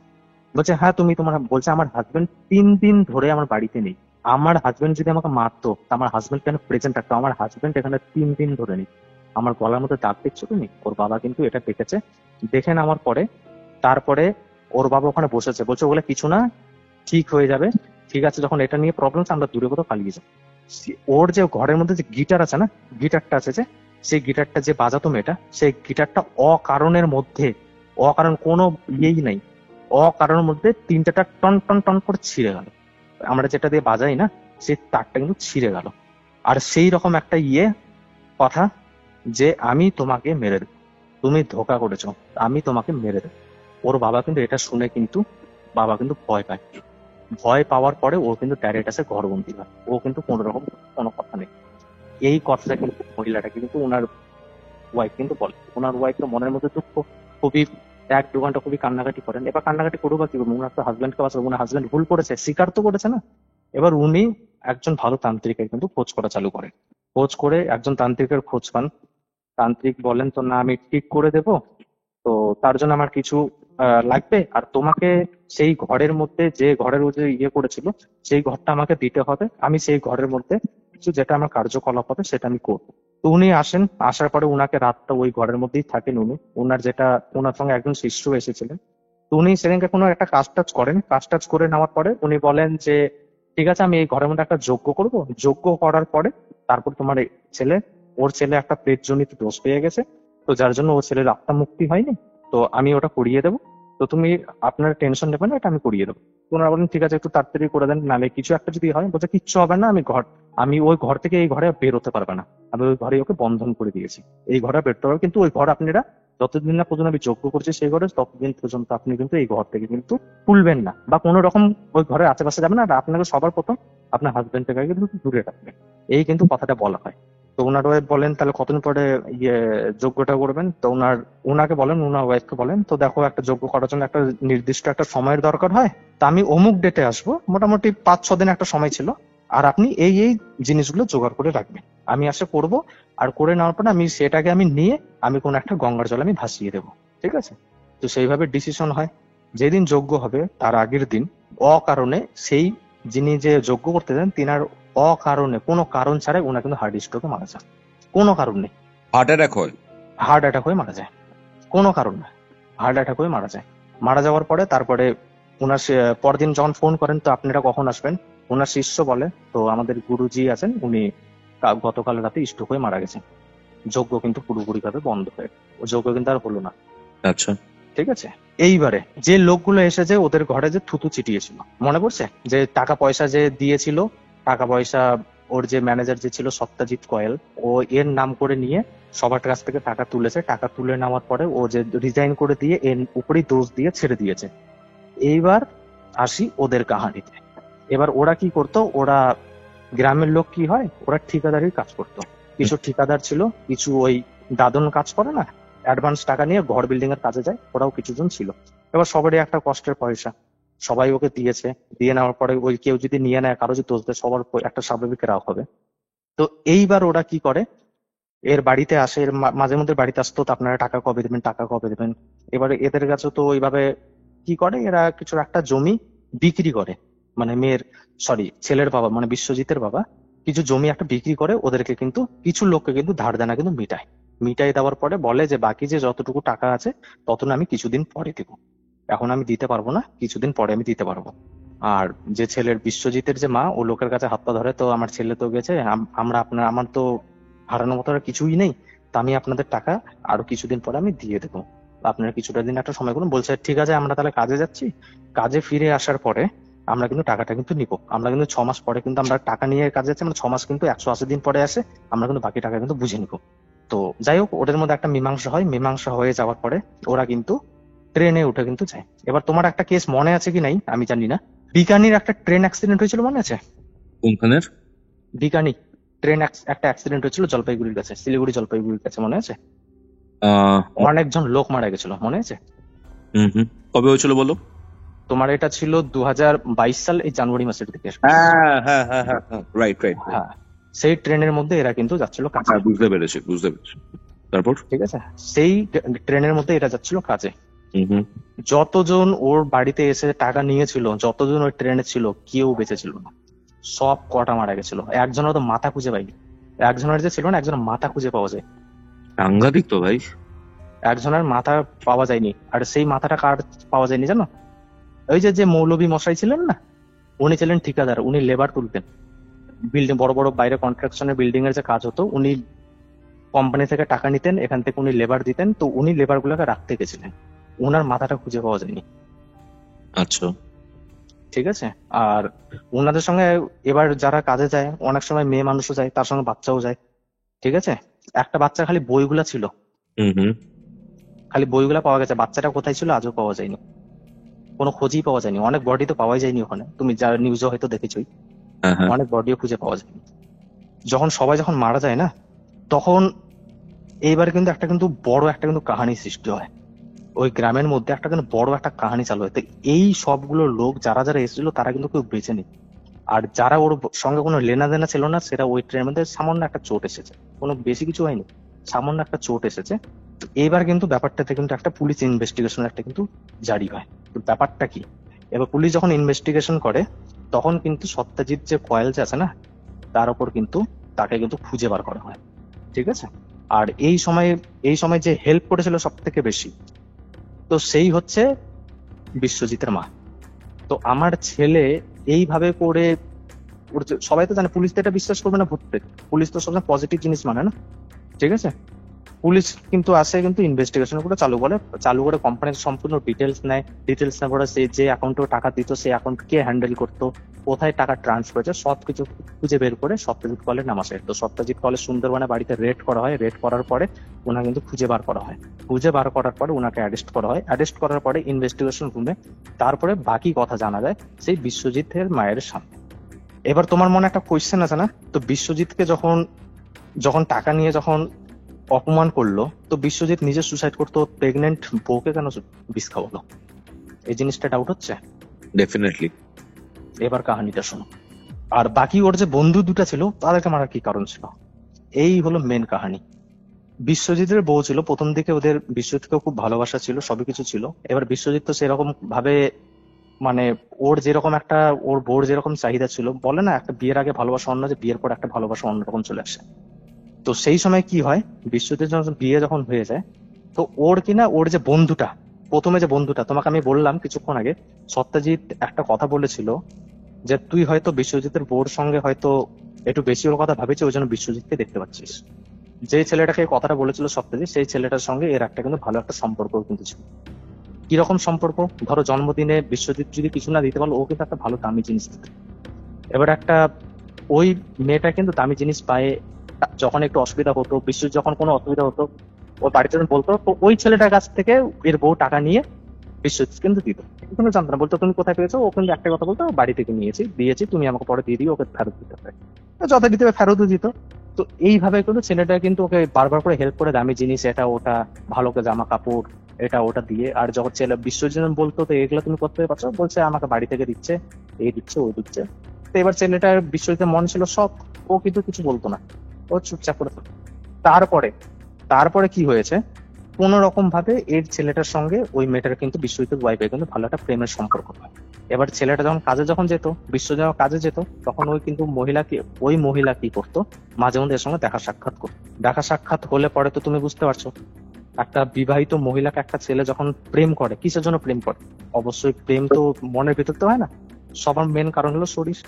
বলছে হ্যাঁ তুমি তোমার, বলছে আমার হাজবেন্ড 3 দিন ধরে আমার বাড়িতে নেই, আমার হাজবেন্ড যদি আমাকে মারতো আমার হাজবেন্ড কেন প্রেজেন্ট থাকতো, আমার হাজবেন্ড এখানে 3 দিন ধরে নেই, আমার গলার মধ্যে দাগ দেখছো তুমি। ওর বাবা কিন্তু এটা দেখেছে, দেখে নেওয়ার পরে তারপরে ওর বাবা ওখানে বসেছে, বলছে ওগুলো কিছু না, ঠিক হয়ে যাবে, ঠিক আছে, যখন এটা নিয়ে প্রবলেম আছে আমরা দূরে কোথাও পালিয়ে যাই। ওর যে ঘরের মধ্যে যে গিটার আছে না, গিটারটা আছে যে, সেই গিটারটা যে বাজাতো মেয়েটা, সেই গিটারটা অকারণের মধ্যে, অকারণ কোনো ইয়েই নাই, অকারণের মধ্যে 3টা টন টন টন করে ছিঁড়ে গেল। আমরা যেটা দিয়ে বাজাই না সেই তারটা কিন্তু ছিঁড়ে গেল। আর সেই রকম একটা কথা যে আমি তোমাকে মেরে দেবো, তুমি ধোকা করেছো, আমি তোমাকে মেরে দেবো। ওর বাবা কিন্তু এটা শুনে কিন্তু বাবা কিন্তু ভয় পায়, ভয় পাওয়ার পরে ও কিন্তু ডাইরেক্ট আসে ঘরবন্দি হয়, ও কিন্তু কোন রকম কোনো কথা নেই। এই কথাটা কিন্তু মহিলাটা কিন্তু ওনার ওয়াইফ কিন্তু বলে, ওনার ওয়াইফ তো মনের মধ্যে দুঃখ, খুবই 1-2 ঘন্টা খুবই কান্নাকাটি করেন। এবার কান্নাকাটি করবো বা কি করবো, ওনার তো হাজবেন্ডকে বাঁচাবো, ওনার হাজবেন্ড ভুল করেছে, স্বীকার তো করেছে না। এবার উনি একজন ভালো তান্ত্রিকের কিন্তু খোঁজ করা চালু করেন। খোঁজ করে একজন তান্ত্রিকের খোঁজ পান। তান্ত্রিক বলেন তো না আমি ঠিক করে দেব, তো তার জন্য আমার কিছু লাগবে, আর তোমাকে সেই ঘরের মধ্যে যে ঘরের ও যে ইয়ে করেছিল সেই ঘরটা আমাকে দিতে হবে, আমি সেই ঘরের মধ্যে কিছু যেটা আমার কার্যকলাপ হবে সেটা আমি করবো। তো উনি আসেন, আসার পরে উনাকে রাতটা ওই ঘরের মধ্যেই থাকেন উনি। ওনার সঙ্গে একজন শিষ্য এসেছিলেন। তো উনি সেদিনকে কোনো একটা কাজ টাজ করেন, কাজ টাজ করে নেওয়ার পরে উনি বলেন যে ঠিক আছে আমি এই ঘরের মধ্যে একটা যজ্ঞ করব, যজ্ঞ করার পরে তারপর তোমার এই ছেলে, ওর ছেলে একটা প্রেতজনিত দোষ পেয়ে গেছে, তো যার জন্য ওর ছেলের আত্মা মুক্তি হয়নি, তো আমি ওটা করিয়ে দেবো, তো তুমি আপনার টেনশন নেবেন না, এটা আমি করিয়ে দেবো। তো ওনারা বলেন ঠিক আছে একটু তাড়াতাড়ি করে দেন, নাহলে কিছু একটা যদি হয়। বলছে কিচ্ছু হবে না, আমি ওই ঘর থেকে এই ঘরে বেরোতে পারবে না, আমি ওই ঘরে ওকে বন্ধন করে দিয়েছি, এই ঘরে বেরোতে পারবে, কিন্তু ওই ঘর আপনারা যতদিন না পর্যন্ত আমি যজ্ঞ করছি সেই ঘরে, ততদিন পর্যন্ত আপনি কিন্তু এই ঘর থেকে কিন্তু তুলবেন না, বা কোনো রকম ওই ঘরের আশেপাশে যাবেন না, আর আপনাকে সবার প্রথম আপনার হাজবেন্ড থেকে কিন্তু দূরে রাখবেন, এই কিন্তু কথাটা বলা হয়। তো ওনার ওয়াইফ বলেন তাহলে কতদিন পরে ইয়ে যজ্ঞটা করবেন? তো ওনাকে বলেন, ওনার ওয়াইফকে বলেন তো দেখো একটা যজ্ঞ করার জন্য একটা নির্দিষ্ট একটা সময়ের দরকার হয়, তা আমি অমুক ডেটে আসবো, মোটামুটি 5-6 দিন একটা সময় ছিল, আর আপনি এই এই জিনিসগুলো জোগাড় করে রাখবেন, আমি আসে করব, আর করে নেওয়ার পরে সেটাকে আমি নিয়ে আমি কোন একটা গঙ্গার জলে আমি ভাসিয়ে দেবো, ঠিক আছে? তো সেইভাবে ডিসিশন হয়। যেদিন যজ্ঞ হবে তার আগের দিন অকারণে সেই যিনি যে যজ্ঞ করতে দেন তিনার অকারণে কোনো কারণ ছাড়াই ওনার কিন্তু হার্ট স্ট্রোকে মারা যায়, কোনো কারণ নেই। হার্ট অ্যাটাক হয়? হার্ট অ্যাটাক হয়ে মারা যায়, কোনো কারণ না, হার্ট অ্যাটাক হয়ে মারা যায়। মারা যাওয়ার পরে তারপরে পরদিন যখন ফোন করেন তো আপনারা কখন আসবেন, ওনার শিষ্য বলে তো আমাদের গুরুজি আছেন উনি গতকাল রাতে স্ট্রোক হয়ে মারা গেছেন, যজ্ঞ কিন্তু পুরোপুরি ভাবে বন্ধ হয়ে, ও যজ্ঞ কিন্তু আর হলো না। আচ্ছা, ঠিক আছে। এইবারে যে লোকগুলো এসেছে ওদের ঘরে যে থুতু ছিটিয়েছিল, মনে পড়ছে? যে টাকা পয়সা যে দিয়েছিল, টাকা পয়সা ওর যে ম্যানেজার যে ছিল সত্যজিৎ কয়েল, ও এর নাম করে নিয়ে সবার কাছ থেকে টাকা তুলেছে, টাকা তুলে নেওয়ার পরে ও যে রিজাইন করে দিয়ে এর উপরেই দোষ দিয়ে ছেড়ে দিয়েছে। এইবার আসি ওদের কাহানিতে। এবার ওরা কি করতো, ওরা গ্রামের লোক কি হয়, ওরা ঠিকাদারির কাজ করতো। কিছু ঠিকাদার ছিল, কিছু ওই দাদন কাজ করে না, অ্যাডভান্স টাকা নিয়ে ঘর বিল্ডিং এর কাজে যায়, ওরাও কিছুজন ছিল। এবার সবারই একটা কষ্টের পয়সা, সবাই ওকে দিয়েছে, দিয়ে নেওয়ার পরে ওই কেউ যদি নিয়ে নেয়, কারো যদি দোষ দেয়, সবার একটা স্বাভাবিক রাগ হবে। তো এইবার ওরা কি করে, এর বাড়িতে আসে, এর মাঝে মধ্যে বাড়িতে আসতো, তো আপনারা টাকা কবে দেবেন, টাকা কবে দেবেন। এবারে এদের কাছে তো ওইভাবে কি করে, এরা কিছু একটা জমি বিক্রি করে, মানে ছেলের বাবা মানে বিশ্বজিতের বাবা কিছু জমি একটা বিক্রি করে, ওদেরকে কিন্তু কিছু লোককে কিন্তু ধার দেনা কিন্তু মিটাই দেওয়ার পরে বলে যে বাকি যে যতটুকু টাকা আছে তত না আমি কিছুদিন পরে দিব, এখন আমি দিতে পারবো না, কিছুদিন পরে আমি দিতে পারবো। আর যে ছেলের বিশ্বজিতের যে মা, ও লোকের কাছে হাত পা ধরে, তো আমার ছেলে তো গেছে, আমার তো হারানোর মতো আর কিছুই নেই, তা আমি আপনাদের টাকা আরো কিছুদিন পরে আমি দিয়ে দেবো, আপনারা কিছুটা দিন একটা সময় করুন। বলছে ঠিক আছে, আমরা তাহলে কাজে যাচ্ছি, কাজে ফিরে আসার পরে আমরা কিন্তু টাকাটা কিন্তু নিবো, আমরা কিন্তু 6 মাস পরে কিন্তু আমরা টাকা নিয়ে কাজে যাচ্ছি, আমরা 6 মাস কিন্তু 180 দিন পরে আসে আমরা কিন্তু বাকি টাকা কিন্তু বুঝে নিবো। তো যাই হোক, ওদের মধ্যে একটা মীমাংসা হয়, মীমাংসা হয়ে যাওয়ার পরে ওরা কিন্তু ট্রেনে উঠে কিন্তু যায়। এবার তোমার একটা কেস মনে আছে কি নাই আমি জানি না, বিকানির একটা ট্রেন অ্যাক্সিডেন্ট হয়েছিল, মনে আছে? কোনখানের? বিকানি ট্রেন একটা অ্যাক্সিডেন্ট হয়েছিল জলপাইগুড়ির কাছে, শিলিগুড়ি জলপাইগুড়ির কাছে, মনে আছে? অনেকজন লোক মারা গেছিল, মনে আছে? কবে হয়েছিল বলো? তোমার এটা ছিল 2022 সাল এই জানুয়ারি মাসের দিকে। রাইট। হ্যাঁ, সেই ট্রেনের মধ্যে এরা কিন্তু যাচ্ছিল কাজে। বুঝতে পেরেছি। তারপর? ঠিক আছে, সেই ট্রেনের মধ্যে এরা যাচ্ছিল কাজে। যতজন ওর বাড়িতে এসে টাকা নিয়েছিল, যতজন ওই ট্রেনে ছিল, কেউ বেঁচে ছিল না, সব কটা মারা গেছিল। একজনের তো মাথা খুঁজে পাইনি, একজনের যে ছিল না, একজনের মাথা খুঁজে পাওয়া যায়, সাংঘাতিক তো ভাই। একজনের মাথা পাওয়া যায়নি। আর সেই মাথাটা কার পাওয়া যায়নি জানো? ওই যে মৌলভী মশাই ছিলেন না, উনি ছিলেন ঠিকাদার, উনি লেবার তুলতেন বিল্ডিং, বড় বড় বাইরে কনস্ট্রাকশনের বিল্ডিং এর যে কাজ হতো, উনি কোম্পানি থেকে টাকা নিতেন, এখান থেকে উনি লেবার দিতেন, তো উনি লেবার গুলোকে রাখতে গেছিলেন, ওনার মাথাটা খুঁজে পাওয়া যায়নি। আচ্ছা, ঠিক আছে। আর ওনাদের সঙ্গে এবার যারা কাজে যায়, অনেক সময় মেয়ে মানুষও যায়, তার সঙ্গে বাচ্চাও যায়। ঠিক আছে, একটা বাচ্চা খালি বইগুলা ছিল, খালি বইগুলা পাওয়া গেছে, বাচ্চাটা কোথায় ছিল আজও পাওয়া যায়নি, কোনো খোঁজই পাওয়া যায়নি। অনেক বডি তো পাওয়াই যায়নি ওখানে, তুমি যা নিউজও হয়তো দেখেছোই, অনেক বডিও খুঁজে পাওয়া যায়নি। যখন মারা যায় না, তখন এইবার কিন্তু বড় একটা কিন্তু কাহিনী সৃষ্টি হয় ওই গ্রামের মধ্যে, একটা কিন্তু বড় একটা কাহিনী চালু হয়। তো এই সবগুলো লোক যারা যারা এসেছিল তারা কিন্তু কেউ বেঁচে নেই, আর যারা ওর সঙ্গে কোনো লেনাদেনা ছিল না, সেটা ওই ট্রেনের মধ্যে সামান্য একটা চোট এসেছে, কোনো বেশি কিছু হয়নি, সামান্য একটা চোট এসেছে। তো এবার কিন্তু ব্যাপারটাতে কিন্তু একটা পুলিশ ইনভেস্টিগেশন একটা কিন্তু জারি হয়। তো ব্যাপারটা কি, এবার পুলিশ যখন ইনভেস্টিগেশন করে তখন কিন্তু সত্যজিৎ যে কয়েলস আছে না, তার উপর কিন্তু তাকে কিন্তু খুঁজে বার করা হয়, ঠিক আছে। আর এই সময় যে হেল্প করেছিল সব থেকে বেশি, তো সেই হচ্ছে বিশ্বজিতের মা। তো আমার ছেলে এইভাবে করে, সবাই তো জানে পুলিশ তো এটা বিশ্বাস করবে না, ভূতকে পুলিশ তো সবসময় পজিটিভ জিনিস মানে না, ঠিক আছে। পুলিশ কিন্তু আসে, কিন্তু ইনভেস্টিগেশন করে চালু করে কোম্পানির সম্পূর্ণ ডিটেলস নেয়। ডিটেলস নেওয়ার পরে সে যে অ্যাকাউন্টে টাকা দিত, সেই অ্যাকাউন্ট কে হ্যান্ডেল করতো, কোথায় টাকা ট্রান্সফার হয়েছে, সবকিছু খুঁজে বের করে সত্যজিৎ কলের নাম আসে। তো সত্যজিৎ কলের সুন্দরবনে বাড়িতে রেড করা হয়। রেড করার পরে ওনাকে কিন্তু খুঁজে বার করা হয়। খুঁজে বার করার পরে ওনাকে অ্যারেস্ট করা হয়। অ্যারেস্ট করার পরে ইনভেস্টিগেশন রুমে তারপরে বাকি কথা জানা যায় সেই বিশ্বজিতের মায়ের সামনে। এবার তোমার মনে একটা কোয়েশ্চেন আছে না, তো বিশ্বজিৎকে যখন যখন টাকা নিয়ে যখন অপমান করলো, তো বিশ্বজিৎ নিজে সুসাইড করতো, প্রেগনেন্ট বউকে কেন বিষ খাওয়ালো? এই জিনিসটা ডাউট হচ্ছে। ডেফিনেটলি। এবার কাহিনীটা শোনো। আর বাকি ওর যে বন্ধু দুটা ছিল তাদেরকে মারার কি কারণ ছিল, এই হলো মেন কাহিনী। বিশ্বজিতের বউ ছিল প্রথম দিকে, ওদের বিশ্বজিৎকেও খুব ভালোবাসা ছিল, সবই কিছু ছিল। এবার বিশ্বজিৎ তো সেরকম ভাবে, মানে ওর যেরকম একটা, ওর বউর যেরকম চাহিদা ছিল, বলে না একটা বিয়ের আগে ভালোবাসা অন্য, যে বিয়ের পর একটা ভালোবাসা অন্যরকম চলে আসে। তো সেই সময় কি হয়, বিশ্বজিৎ বিয়ে যখন হয়ে যায়, তো ওর কিনা ওর যে বন্ধুটা, প্রথমে যে বন্ধুটা তোমাকে আমি বললাম কিছুক্ষণ আগে, সত্যজিৎ একটা কথা বলেছিল যে তুই হয়তো বিশ্বজিতের বউর সঙ্গে হয়তো একটু বেশি ওর কথা ভাবেছি, ওই জন্য বিশ্বজিৎকে দেখতে পাচ্ছিস। যে ছেলেটাকে এই কথাটা বলেছিল সত্যজিৎ, সেই ছেলেটার সঙ্গে এর একটা কিন্তু ভালো একটা সম্পর্ক কিন্তু ছিল। কিরকম সম্পর্ক, ধরো জন্মদিনে বিশ্বজিৎ যদি কিছু না দিতে পারলো, ও কিন্তু একটা ভালো দামি জিনিস দিত। এবার একটা ওই মেয়েটা কিন্তু দামি জিনিস পায়, যখন একটু অসুবিধা হতো, বিশ্বজিৎ যখন কোনো অসুবিধা হতো, ওর বাড়িতে যখন বলতো, তো ওই ছেলেটার কাছ থেকে এর বউ টাকা নিয়ে বিশ্বজিৎ কিন্তু দিত। কিন্তু জানতো না, বলতো তুমি কোথায় পেয়েছো, ও কিন্তু একটা কথা বলতো, বাড়ি থেকে দিয়েছি, তুমি আমাকে পরে দিয়ে দিও, ওকে ফেরত দিতে হবে। যত দিতে হবে ফেরতও দিত। তো এইভাবে কিন্তু ছেলেটা কিন্তু ওকে বারবার করে হেল্প করে, দামি জিনিস এটা ওটা, ভালো করে জামা কাপড় এটা ওটা দিয়ে। আর যখন ছেলে বিশ্বজিৎ বলতো তো এগুলো তুমি করতে পারছো, বলছে আমাকে বাড়ি থেকে দিচ্ছে, এই দিচ্ছে ওই দিচ্ছে। তো এবার ছেলেটার বিশ্বজিতের মন ছিল সব, ও কিন্তু কিছু বলতো না, ও চুপচাপ করে থাকতো। তারপরে তারপরে কি হয়েছে, কোন রকম ভাবে এর ছেলেটার সঙ্গে ওই মেয়েটার কিন্তু বিশ্বজিতের ওয়াইফের কিন্তু ভালো একটা প্রেমের সম্পর্ক হয়। এবার ছেলেটা যখন যেত, বিশ্বজিৎ যখন কাজে যেত, তখন ওই মহিলা কি করতো, মাঝে মধ্যে এর সঙ্গে দেখা সাক্ষাৎ হলে পরে তো তুমি বুঝতে পারছো, একটা বিবাহিত মহিলাকে একটা ছেলে যখন প্রেম করে, কিসের জন্য প্রেম করে? অবশ্যই প্রেম তো মনের ভিতর তো হয় না, সবার মেন কারণ হলো শরীর,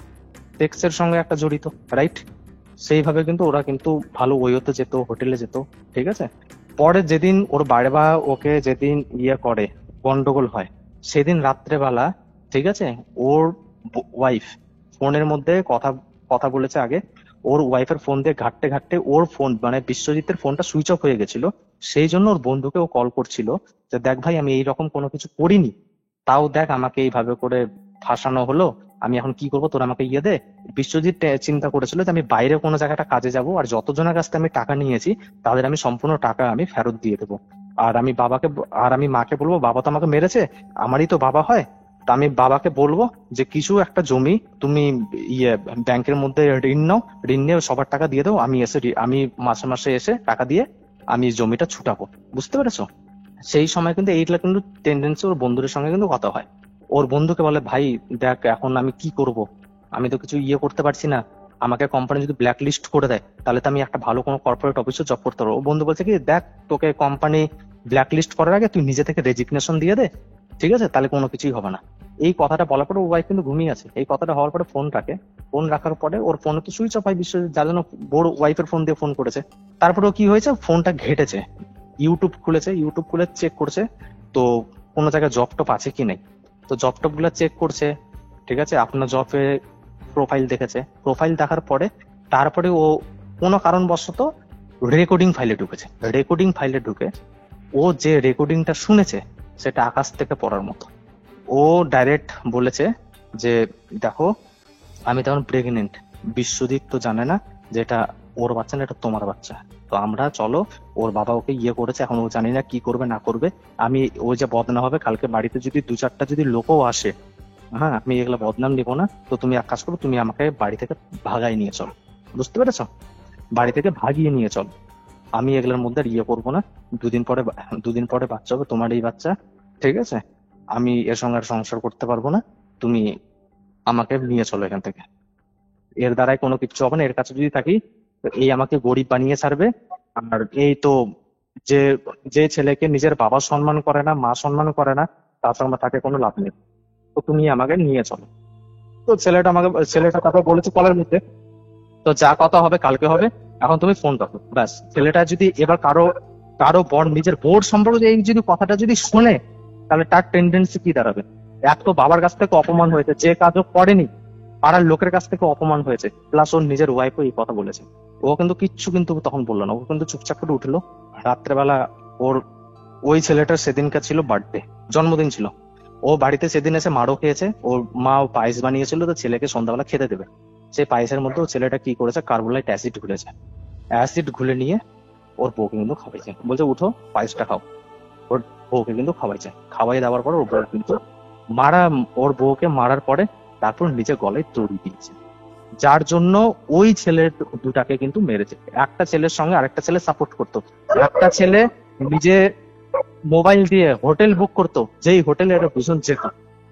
সেক্সের সঙ্গে একটা জড়িত, রাইট? সেইভাবে কিন্তু ওরা কিন্তু ভালো ওয়েতে যেত, হোটেলে যেত, ঠিক আছে। পরে যেদিন ওর বাবা ওকে যেদিন করে, গন্ডগোল হয়, সেদিন রাত্রেবেলা, ঠিক আছে, ওর ওয়াইফ ফোনের মধ্যে কথা কথা বলেছে আগে। ওর ওয়াইফের ফোন দিয়ে ঘাটতে ঘাটতে ওর ফোন, মানে বিশ্বজিতের ফোনটা সুইচ অফ হয়ে গেছিল। সেই জন্য ওর বন্ধুকে ও কল করছিল যে দেখ ভাই, আমি এইরকম কোনো কিছু করিনি, তাও দেখ আমাকে এইভাবে করে ফাঁসানো হলো, আমি এখন কি করবো, তোর আমাকে দে। বিশ্বজিৎ চিন্তা করেছিল যে আমি বাইরে কোনো জায়গাটা কাজে যাব, আর যতজনের কাছ থেকে আমি টাকা নিয়েছি তাদের আমি সম্পূর্ণ টাকা আমি ফেরত দিয়ে দেবো। আর আমি মাকে বলবো, বাবা তো আমাকে মেরেছে, আমারই তো বাবা হয়, তা আমি বাবাকে বলবো যে কিছু একটা জমি তুমি ব্যাংকের মধ্যে ঋণ নিয়ে সবার টাকা দিয়ে দাও, আমি মাসে মাসে এসে টাকা দিয়ে আমি জমিটা ছুটাবো। বুঝতে পেরেছো? সেই সময় কিন্তু এইগুলা কিন্তু টেন্ডেন্সি ওর বন্ধুদের সঙ্গে কিন্তু কথা হয়। ওর বন্ধুকে বলে, ভাই দেখ এখন আমি কি করব, আমি তো কিছু করতে পারছি না, আমাকে কোম্পানি যদি ব্ল্যাক লিস্ট করে দেয় তাহলে তো আমি একটা ভালো কোনো কর্পোরেট অফিসে জব করতে পারবো। ও বন্ধু বলছে কি, দেখ তোকে কোম্পানি ব্ল্যাক লিস্ট করার আগে তুই নিজে থেকে রেজিগনেশন দিয়ে দে, ঠিক আছে, তাহলে কোনো কিছুই হবে না। এই কথাটা বলার পরে ও ওয়াইফ কিন্তু ঘুমিয়ে আছে। এই কথাটা হওয়ার পরে ফোন রাখার পরে ওর ফোনে তো সুইচ অফ হয়, যার জন্য বড় ওয়াইফের ফোন দিয়ে ফোন করেছে। তারপরে ও কি হয়েছে, ফোনটা ঘেটেছে, ইউটিউব খুলে চেক করছে, তো কোনো জায়গায় জব টপ আছে কি নাই। তো জব টপ গুলা চেক করছে, ঠিক আছে, আপনার জবে প্রোফাইল দেখেছে। প্রোফাইল দেখার পরে তারপরে ও কোনো কারণবশত রেকর্ডিং ফাইলে ঢুকে ও যে রেকর্ডিংটা শুনেছে সেটা আকাশ থেকে পড়ার মতো। ও ডাইরেক্ট বলেছে যে দেখো, আমি তখন প্রেগনেন্ট, বিশ্বজিৎ তো জানে না যে এটা ওর বাচ্চা না, এটা তোমার বাচ্চা। তো আমরা চলো, ওর বাবা ওকে করেছে, এখন ও জানি না কি করবে না করবে। আমি ওই যে বদনা হবে, কালকে বাড়িতে যদি 2-4টা যদি লোকও আসে, হ্যাঁ, আমি এগুলো বদনাম নিবো না। তো তুমি এক কাজ করো, তুমি আমাকে বাড়ি থেকে ভাগাই নিয়ে চলো, বুঝতে পেরেছো? বাড়ি থেকে ভাগিয়ে নিয়ে চলো। আমি এগুলোর মধ্যে আর ইয়ে করবো না। দুদিন পরে বাচ্চা হবে, তোমার এই বাচ্চা, ঠিক আছে? আমি এর সঙ্গে আর সংসার করতে পারবো না। তুমি আমাকে নিয়ে চলো এখান থেকে। এর দ্বারাই কোনো কিছু হবে না। এর কাছে যদি থাকি তো এই আমাকে গরিব বানিয়ে ছাড়বে। আর এই তো, যে যে ছেলেকে নিজের বাবা সম্মান করে না, মা সম্মান করে না, তার সঙ্গে তাকে কোনো লাভ নেই। তো তুমি আমাকে নিয়ে চলো। তো ছেলেটা তারপর বলেছে কলের মধ্যে, তো যা কথা হবে কালকে হবে, এখন তুমি ফোন রাখো ব্যাস। ছেলেটা যদি এবার কারো কারো নিজের বোর্ড সম্পর্কে এই যদি কথাটা যদি শুনে, তাহলে তার টেন্ডেন্সি কি দাঁড়াবে? এক তো বাবার কাছ থেকে অপমান হয়েছে, যে কাজও করেনি, পাড়ার লোকের কাছ থেকে অপমান হয়েছে, প্লাস ওর নিজের ওয়াইফও এই কথা বলেছে। ও কিন্তু কিচ্ছু কিন্তু তখন বললো না, ও কিন্তু চুপচাপ করে উঠলো। রাত্রেবেলা ওর ওই ছেলেটার সেদিনকার ছিল বার্থডে, জন্মদিন ছিল। ও বাড়িতে সেদিন এসে মারও খেয়েছে। ওর মা পায়েস বানিয়েছিল, তো ছেলেকে সন্ধ্যাবেলা খেতে দেবে। সেই পায়েসের মধ্যে ও ছেলেটা কি করেছে, কার্বোলাইট অ্যাসিড ঘুলেছে। অ্যাসিড ঘুলে নিয়ে ওর বউকে কিন্তু খাওয়াইছে, বলছে উঠো পায়েসটা খাও। ওর বউকে কিন্তু খাওয়াইছে। খাওয়াই দেওয়ার পর ওর বউ কিন্তু মারা, ওর বউকে মারার পরে তারপর নিজে গলায় দড়ি দিয়েছে, যার জন্য ওই ছেলের দুটাকে কিন্তু মেরেছে। একটা ছেলের সঙ্গে আরেকটা ছেলে সাপোর্ট করতো। একটা ছেলে নিজে মোবাইল দিয়ে হোটেল বুক করতো, যেই হোটেলে এটা ভীষণ যেত।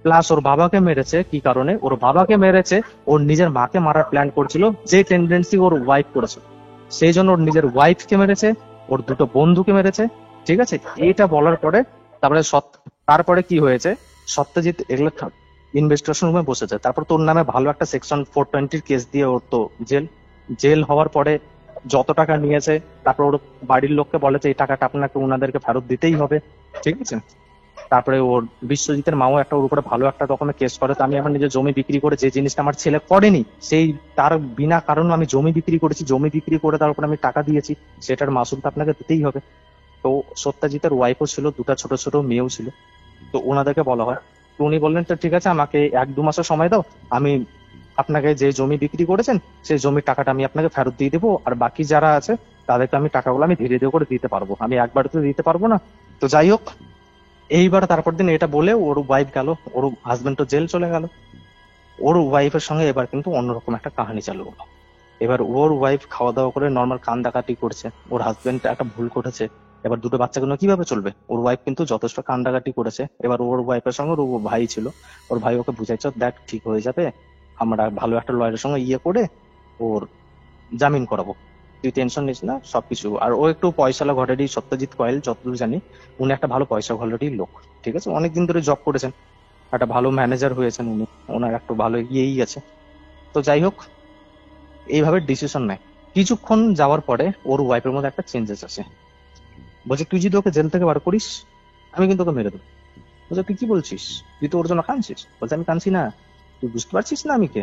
প্লাস ওর বাবাকে মেরেছে। কি কারণে ওর বাবাকে মেরেছে? ওর নিজের মাকে মারার প্ল্যান করছিল, যে টেন্ডেন্সি ওর ওয়াইফ করেছে, সেই জন্য ওর নিজের ওয়াইফকে মেরেছে, ওর দুটো বন্ধুকে মেরেছে। ঠিক আছে, এটা বলার পরে তারপরে কি হয়েছে, সত্যজিৎ এগুলো ইনভেস্টিগেশন রুমে বসেছে। তারপর তোর নামে ভালো একটা সেকশন 420 কেস দিয়ে ওর তো জেল। জেল হওয়ার পরে যত টাকা নিয়েছে, তারপর ওর বাড়ির লোককে বলেছে এই টাকাটা আপনাকে ওনাদেরকে ফেরত দিতেই হবে। ঠিক আছে, তারপরে ওর বিশ্বজিতের মাও একটা ওর উপরে ভালো একটা রকমের কেস করে। তো আমি আমার নিজের জমি বিক্রি করে, যে জিনিসটা আমার ছেলে করেনি, সেই তার বিনা কারণে আমি জমি বিক্রি করেছি, জমি বিক্রি করে তার উপর আমি টাকা দিয়েছি, সেটার মাসুল তো আপনাকে দিতেই হবে। তো সত্যজিতের ওয়াইফও ছিল, দুটা ছোট ছোট মেয়েও ছিল। তো ওনাদেরকে বলা হয়, তো উনি বললেন তো ঠিক আছে, আমাকে 1-2 মাসের সময় দাও, আমি আপনাকে যে জমি বিক্রি করেছেন সেই জমির টাকাটা আমি আপনাকে ফেরত দিয়ে দেবো, আর বাকি যারা আছে তাদেরকে আমি টাকাগুলো আমি ধীরে ধীরে করে দিতে পারবো, আমি একবার তো দিতে পারবো না। তো যাই হোক, এইবার তারপর দিন এটা বলে ওর ওয়াইফ গেল, ওর হাজবেন্ড তো জেল চলে গেল। ওর ওয়াইফের সঙ্গে এবার কিন্তু অন্যরকম একটা কাহিনী চালু হলো। এবার ওর ওয়াইফ খাওয়া দাওয়া করে নর্মাল কান্দাকাটি করছে, ওর হাজবেন্ড একটা ভুল করেছে। এবার দুটো বাচ্চাগুলো কিভাবে চলবে? ওর ওয়াইফ কিন্তু যথেষ্ট কান্দাকাটি করেছে। এবার ওর ওয়াইফের সঙ্গে ওর ভাই ছিল, ওর ভাই ওকে বুঝাইছে দেখ ঠিক হয়ে যাবে, আমরা ভালো একটা লয়ারের সঙ্গে ইয়ে করে ওর জামিন করাবো, তুই টেনশন নিস না সবকিছু। আর ও একটু পয়সালা ঘরেরই, সত্যজিৎ কয়েল যতদূর জানি উনি একটা ভালো পয়সা ঘরেরই লোক। ঠিক আছে, অনেকদিন ধরে জব করেছেন, একটা ভালো ম্যানেজার হয়েছেন উনি, ওনার একটু ভালো ইয়েই আছে। তো যাই হোক, এইভাবে ডিসিশন নেয়। কিছুক্ষণ যাওয়ার পরে ওর ওয়াইফের মধ্যে একটা চেঞ্জেস আসে। বলছে তুই যদি ওকে জেল থেকে বার করিস, আমি কিন্তু ওকে মেরে দেবো। বলছে তুই কি বলছিস, তুই তো ওর জন্য কাঁদছিস? বলছে আমি কাঁদছি না, তুই বুঝতে পারছিস না আমি কে?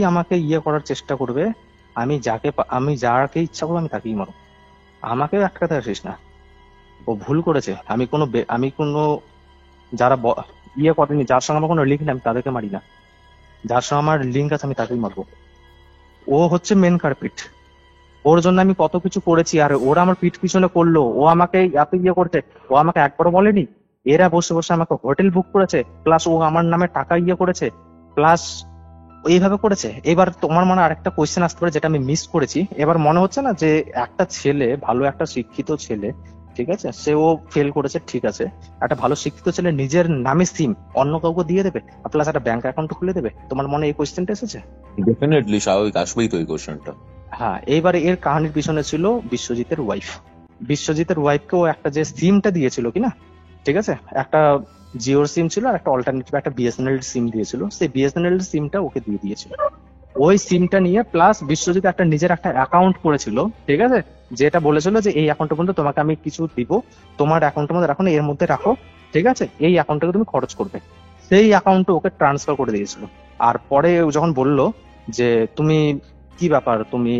আমাকে ইয়ে করার চেষ্টা করবে, আমি যাকে ইচ্ছা করবো আমি তাকেই মারো, আমাকে আটকাতে আসিস না। ও ভুল করেছে। আমি কোনো যারা ইয়ে করেনি, যার সঙ্গে আমার কোনো লিঙ্ক নেই আমি তাদেরকে মারি না, যার সঙ্গে আমার লিঙ্ক আছে আমি তাকেই মারবো। ও হচ্ছে মেন কার্পিট, ওর জন্য আমি কত কিছু করেছি, আর ওরা আমার পিঠ পিছনে করলো, ও আমাকে এত ইয়ে করছে। ও আমাকে একবারও বলেনি। এরা বসে বসে আমাকে হোটেল বুক করেছে, প্লাস ও আমার নামে টাকা ইয়ে করেছে, প্লাস এইভাবে করেছে। এবার তোমার মনে আরেকটা কোয়েশ্চেন আসতে পারে, যেটা আমি মিস করেছি। এবার মনে হচ্ছে না যে একটা ছেলে, ভালো একটা শিক্ষিত ছেলে, ঠিক আছে, সে ও ফেল করেছে, ঠিক আছে, একটা ভালো শিক্ষিত ছেলে নিজের নামে সিম অন্য কাউকে দিয়ে দেবে, প্লাস একটা ব্যাংক অ্যাকাউন্ট খুলে দেবে? তোমার মনে এই কোয়েশ্চেনটা এসেছে? ডেফিনেটলি স্বাভাবিক আসবেই তো এই কোশ্চেনটা। হ্যাঁ, এইবারে এর কাহিনীর পিছনে ছিল বিশ্বজিতের ওয়াইফ। বিশ্বজিতের ওয়াইফকেও একটা যে সিমটা দিয়েছিল কিনা, ঠিক আছে, একটা জিওর সিম ছিল আর একটা অল্টারনেটিভ একটা বিএসএনএল সিম দিয়েছিল, সেই বিএসএনএল সিমটা ওকে দিয়ে দিয়েছিল। ওই সিমটা নিয়ে প্লাস বিশ্বজিৎ একটা নিজের একটা অ্যাকাউন্ট করেছিল, ঠিক আছে, যেটা বলেছিল যে এই অ্যাকাউন্টের মধ্যে তোমাকে আমি কিছু দিব, তোমার অ্যাকাউন্টের মধ্যে রাখো না, এর মধ্যে রাখো, ঠিক আছে, এই অ্যাকাউন্টটাকে তুমি খরচ করবে। সেই অ্যাকাউন্টে ওকে ট্রান্সফার করে দিয়েছিল। আর পরে ও যখন বললো যে তুমি কি ব্যাপার, তুমি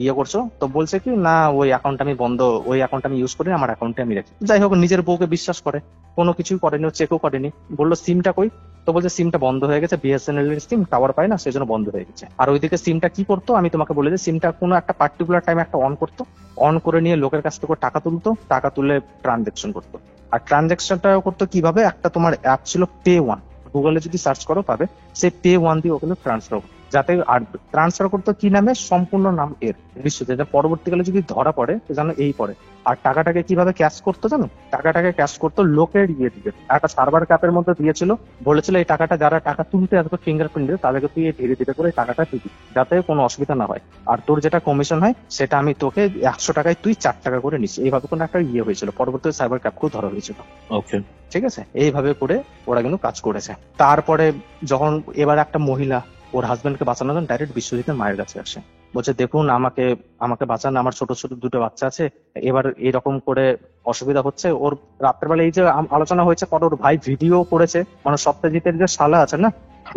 ইয়ে করছো, তো বলছে কি না ওই অ্যাকাউন্ট আমি বন্ধ, ওই অ্যাকাউন্ট আমি ইউজ করি না, আমার অ্যাকাউন্টে আমি রাখি। যাই হোক, নিজের বউকে বিশ্বাস করে, কোনো কিছুই করেনি, চেকও করেনি। বললো সিমটা কই, তো বলছে সিমটা বন্ধ হয়ে গেছে, বিএসএনএল এর সিম টাওয়ার পায় না, সেজন্য বন্ধ হয়ে গেছে। আর ওইদিকে সিমটা কি করতো আমি তোমাকে বলে দিই, সিমটা কোনো একটা পার্টিকুলার টাইমে একটা অন করতো, অন করে নিয়ে লোকের কাছ থেকে টাকা তুলতো, টাকা তুলে ট্রানজেকশন করতো। আর ট্রানজেকশনটা করতো কিভাবে, একটা তোমার অ্যাপ ছিল পে ওয়ান, গুগলে যদি সার্চ করো পাবে, সে পে 1 দিয়ে ওকে ট্রান্সফার, যাতে আর ট্রান্সফার করতে কি নামে, সম্পূর্ণ নাম এর বিশ্বজিৎ, পরবর্তীকালে যদি ধরা পড়ে জানো এই পড়ে। আর টাকাটাকে কিভাবে ক্যাশ করতো জানো, টাকাটাকে ক্যাশ করতো লোকের দিবে, একটা সার্ভার ক্যাপের মধ্যে দিয়েছিল, বলেছিল এই টাকাটা যারা টাকা তুলতে আসবে ফিঙ্গারপ্রিন্ট দিয়ে তাদেরকে তুই ধীরে ধীরে করে টাকাটা দিবি, যাতে কোনো অসুবিধা না হয়। আর তোর যেটা কমিশন হয় সেটা আমি তোকে 100 টাকায় তুই 4 টাকা করে নিস। এইভাবে কোনো একটা হয়েছিল, পরবর্তীতে সাইবার ক্যাপকেও ধরা হয়েছিল। ওকে, ঠিক আছে, এইভাবে করে ওরা কিন্তু কাজ করেছে। তারপরে যখন এবার একটা মহিলা ওর হাজবেন্ডকে বাঁচানোর জন্য ডাইরেক্ট বিশ্বজিতের মায়ের কাছে আসে, বলছে দেখুন আমাকে আমাকে বাঁচান, আমার ছোট ছোট 2টো বাচ্চা আছে, এবার এরকম করে অসুবিধা হচ্ছে। ওর রাত্রের বেলা এই যে আলোচনা হয়েছে, পরে ওর ভাই ভিডিও করেছে, মানে সত্যজিতের যে শালা আছে না,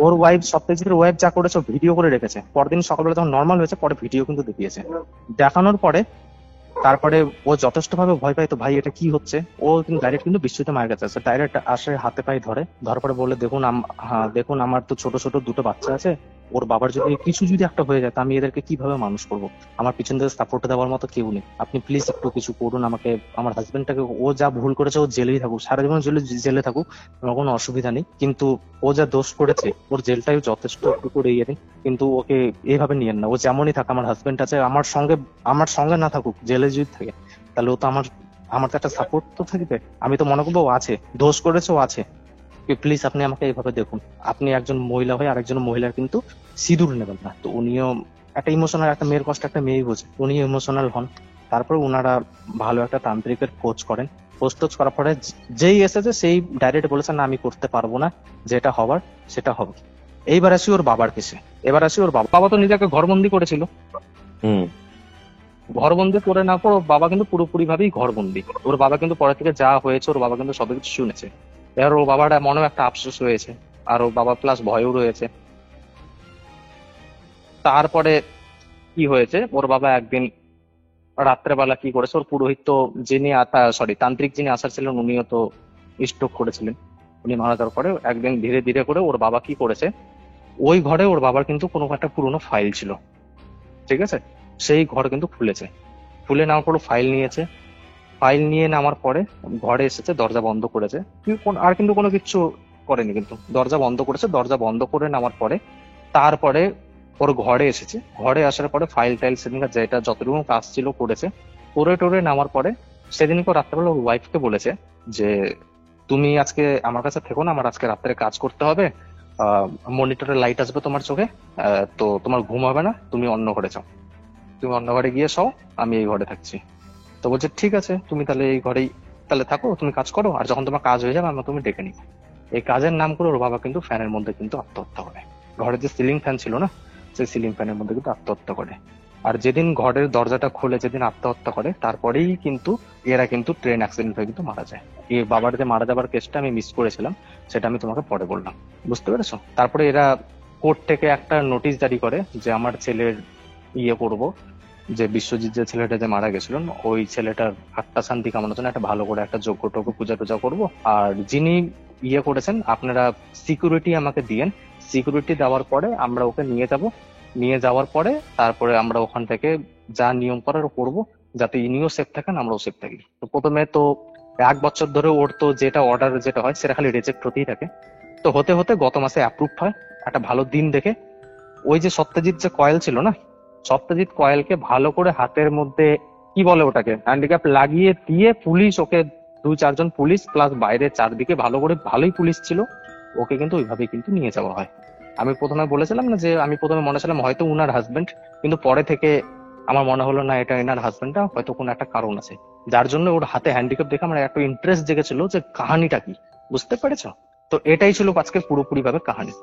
ওর ওয়াইফ, সত্যজিতের ওয়াইফ যা করেছে ভিডিও করে রেখেছে। পরদিন সকালবেলা যখন নর্মাল হয়েছে পরে ভিডিও কিন্তু দেখিয়েছে। দেখানোর পরে তারপরে ও যথেষ্ট ভাবে ভয় পায়, তো ভাই এটা কি হচ্ছে, ও কিন্তু ডাইরেক্ট কিন্তু বিশ্বজিতের মায়ের কাছে আসে, ডাইরেক্ট আসে, হাতে পায়ে ধরে, ধরার পরে বলে দেখুন হ্যাঁ দেখুন আমার তো ছোট ছোট 2টো বাচ্চা আছে, ওর বাবার যদি কিছু যদি একটা হয়ে যায় তা আমি এদেরকে কিভাবে মানুষ করব, আমার পিছন থেকে সাপোর্ট দেওয়ার মতো কেউ নেই, আপনি প্লিজ একটু কিছু করুন আমাকে, আমার হাজবেন্ডটাকে, ও যা ভুল করেছে ও জেলেই থাকুক, সারা জীবন জেলে থাকুক, আমার কোনো অসুবিধা নেই, কিন্তু ও যা দোষ করেছে ওর জেলটাই যথেষ্ট একটু করে নেই, কিন্তু ওকে এইভাবে নিয়েন না, ও যেমনই থাক, আমার হাজবেন্ড আছে, আমার সঙ্গে না থাকুক, জেলে যদি থাকে তাহলে ও তো আমার তো একটা সাপোর্ট তো থাকবে, আমি তো মনে করবো ও আছে, দোষ করেছে ও আছে, প্লিজ আপনি আমাকে এইভাবে দেখুন, আপনি একজন মহিলা হয়ে আরেকজন মহিলার কিন্তু সিঁদুর নেবেন না। তো উনিও একটা ইমোশনাল, একটা মেয়ের কষ্ট একটা মেয়েই বোঝে, উনি ইমোশনাল হন। তারপর উনারা ভালো একটা তান্ত্রিকের খোঁজ করেন, খোঁজ করার পরে যেই এসেছে সেই ডাইরেক্ট বলেছে না আমি করতে পারবো না, যেটা হবার সেটা হবে। এইবার আসি ওর বাবার কেসে। এবার আসি ওর বাবা তো নিজেকে ঘরবন্দি করেছিল, ঘরবন্দি করে না পর বাবা কিন্তু পুরোপুরি ভাবেই ঘরবন্দি। ওর বাবা কিন্তু পরে থেকে যা হয়েছে ওর বাবা কিন্তু সবকিছু শুনেছে। এবার ওর বাবাটা মনেও একটা আফসোস রয়েছে, আর ওর বাবা প্লাস ভয়ও রয়েছে। তারপরে কি হয়েছে, ওর বাবা একদিন রাত্রেবেলা কি করেছে, ওর পুরোহিত যিনি তান্ত্রিক যিনি আসার ছিলেন উনিও তো স্ট্রোক করেছিলেন, উনি মারা যাওয়ার পরে একদিন ধীরে ধীরে করে ওর বাবা কি করেছে, ওই ঘরে ওর বাবার কিন্তু কোনো একটা পুরোনো ফাইল ছিল, ঠিক আছে, সেই ঘর কিন্তু খুলে নেওয়ার পর ফাইল নিয়েছে, ফাইল নিয়ে নেওয়ার পরে ঘরে এসেছে, দরজা বন্ধ করেছে, আর কিন্তু কোনো কিছু করেনি, কিন্তু দরজা বন্ধ করেছে। দরজা বন্ধ করে নেওয়ার পরে তারপরে ওর ঘরে এসেছে, ঘরে আসার পরে ফাইল টাইল সেদিনকার যেটা যতটুকু কাজ ছিল করেছে, করে টোরে নেওয়ার পরে সেদিনকে রাত্রেবেলা ওর ওয়াইফকে বলেছে যে তুমি আজকে আমার কাছে থেকো না, আমার আজকে রাত্রে কাজ করতে হবে, মনিটরে লাইট আসবে তোমার চোখে, তো তোমার ঘুম হবে না, তুমি অন্য ঘরে যাও, তুমি অন্য ঘরে গিয়ে সও, আমি এই ঘরে থাকছি। তো বলছে ঠিক আছে তুমি তাহলে এই ঘরেই তাহলে থাকো, তুমি কাজ করো, আর যখন তোমার কাজ হয়ে যাবে আমরা তুমি ডেকে নিবো। এই কাজের নাম করে ওর বাবা কিন্তু ফ্যানের মধ্যে কিন্তু আত্মহত্যা করে, ঘরে যে সিলিং ফ্যান ছিল না সেই সিলিং ফ্যানের মধ্যে কিন্তু আত্মহত্যা করে। আর যেদিন ঘরের দরজাটা খুলে যেদিন আত্মহত্যা করে তারপরেই কিন্তু এরা কিন্তু ট্রেন অ্যাক্সিডেন্ট হয়ে কিন্তু মারা যায়। এই বাবার যে মারা যাবার কেসটা আমি মিস করেছিলাম, সেটা আমি তোমাকে পরে বললাম, বুঝতে পেরেছো? তারপরে এরা কোর্ট থেকে একটা নোটিশ জারি করে যে আমার ছেলের করবো, যে বিশ্বজিৎ যে ছেলেটা যে মারা গেছিলেন ওই ছেলেটার আত্মা শান্তি কামনার জন্য একটা ভালো করে একটা যজ্ঞ টজ্ঞ পূজা টুজা করবো, আর যিনি করেছেন আপনারা সিকিউরিটি আমাকে দিয়েন, সিকিউরিটি দেওয়ার পরে আমরা ওকে নিয়ে যাওয়ার পরে তারপরে আমরা ওখান থেকে যা নিয়ম করার করবো, যাতে ইনিও সেফ থাকেন আমরাও সেফ থাকি। তো প্রথমে তো 1 বছর ধরে ওর তো যেটা অর্ডার যেটা হয় সেটা খালি রিজেক্ট হতেই থাকে। তো হতে হতে গত মাসে অ্যাপ্রুভ হয় একটা ভালো দিন দেখে। ওই যে সত্যজিৎ যে কয়েল ছিল না, সত্যজিৎ কয়েলকে ভালো করে হাতের মধ্যে কি বলে ওটাকে হ্যান্ডিক্যাপ লাগিয়ে দিয়ে, পুলিশ ওকে 2-4 জন পুলিশ প্লাস বাইরে চারদিকে ভালোই পুলিশ ছিল, ওকে কিন্তু ওইভাবে কিন্তু নিয়ে যাওয়া হয়। আমি প্রথমে বলেছিলাম না যে আমি প্রথমে মনে ছিলাম হয়তো উনার হাজবেন্ড, কিন্তু পরে থেকে আমার মনে হলো না এটা এনার হাজবেন্ডটা, হয়তো কোনো একটা কারণ আছে যার জন্য ওর হাতে হ্যান্ডিক্যাপ দেখে আমার একটা ইন্টারেস্ট জেগেছিল যে কাহিনীটা কি, বুঝতে পেরেছো? তো এটাই ছিল আজকে পুরোপুরি ভাবে কাহিনী।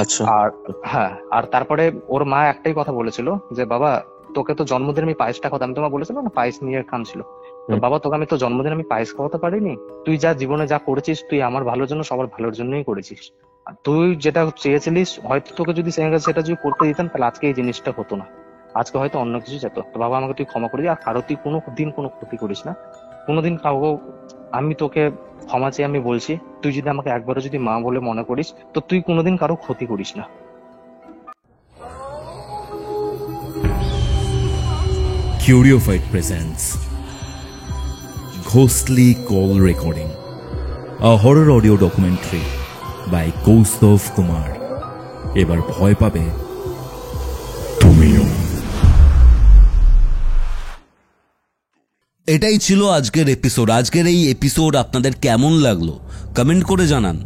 আচ্ছা, আর হ্যাঁ, আর তারপরে ওর মা একটাই কথা বলেছিল যে বাবা তোকে তো জন্মদিন আমি পায়েসটা খাওয়াতে, আমি তোমার বলেছিলাম না পায়েস নিয়ে কাঁদছিল, তো বাবা তোকে আমি তো জন্মদিন আমি পায়েস খাওয়াতে পারিনি, তুই যা জীবনে যা করেছিস তুই আমার ভালোর জন্য সবার ভালোর জন্যই করেছিস, আর তুই যেটা চেয়েছিলিস হয়তো তোকে যদি সেটা যদি করতে দিতাম তাহলে আজকে এই জিনিসটা হতো না, আজকে হয়তো অন্য কিছু যেত। তো বাবা আমাকে তুই ক্ষমা করে দিই, আর কারো তুই কোনোদিন কোনো ক্ষতি করিস না, কোনোদিন কাউকে, আমি তোকে ক্ষমা চেয়ে আমি বলছি, তুই যদি আমাকে একবারও যদি মা বলে মনে করিস তো তুই কোনোদিন কারো ক্ষতি করিস না। Curiofite presents Ghostly Call Recording, a horror audio documentary by Kaustav Kumar. এবার ভয় পাবে তুমিও। এটাই ছিল আজকের এপিসোড। আজকের এই এপিসোড আপনাদের কেমন লাগলো কমেন্ট করে জানান।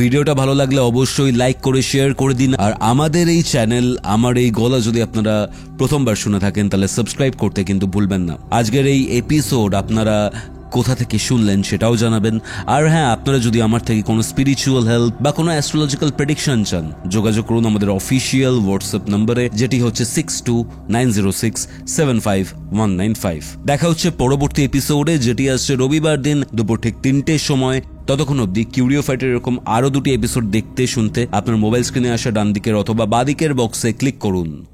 ভিডিওটা ভালো লাগলে অবশ্যই লাইক করে শেয়ার করে দিন। আর আমাদের এই চ্যানেল আমার এই গলা যদি আপনারা প্রথমবার শুনে থাকেন তাহলে সাবস্ক্রাইব করতে কিন্তু ভুলবেন না। আজকের এই এপিসোড আপনারা কোথা থেকে শুনলেন সেটাও জানাবেন। আর হ্যাঁ, আপনারা যদি আমার থেকে কোনো স্পিরিচুয়াল হেল্প বা কোনো অ্যাস্ট্রোলজিক্যাল প্রেডিকশন চান, যোগাযোগ করুন আমাদের অফিসিয়াল হোয়াটসঅ্যাপ নম্বরে, যেটি হচ্ছে 6290675195। দেখা হচ্ছে পরবর্তী এপিসোডে, যেটি আসছে রবিবার দিন দুপুর ঠিক 3টের সময়। ততক্ষণ অবধি কিউরিও ফাইটের এরকম আরো 2টি এপিসোড দেখতে শুনতে আপনার মোবাইল স্ক্রিনে আসা ডান দিকের অথবা বাঁ দিকের বক্সে ক্লিক করুন।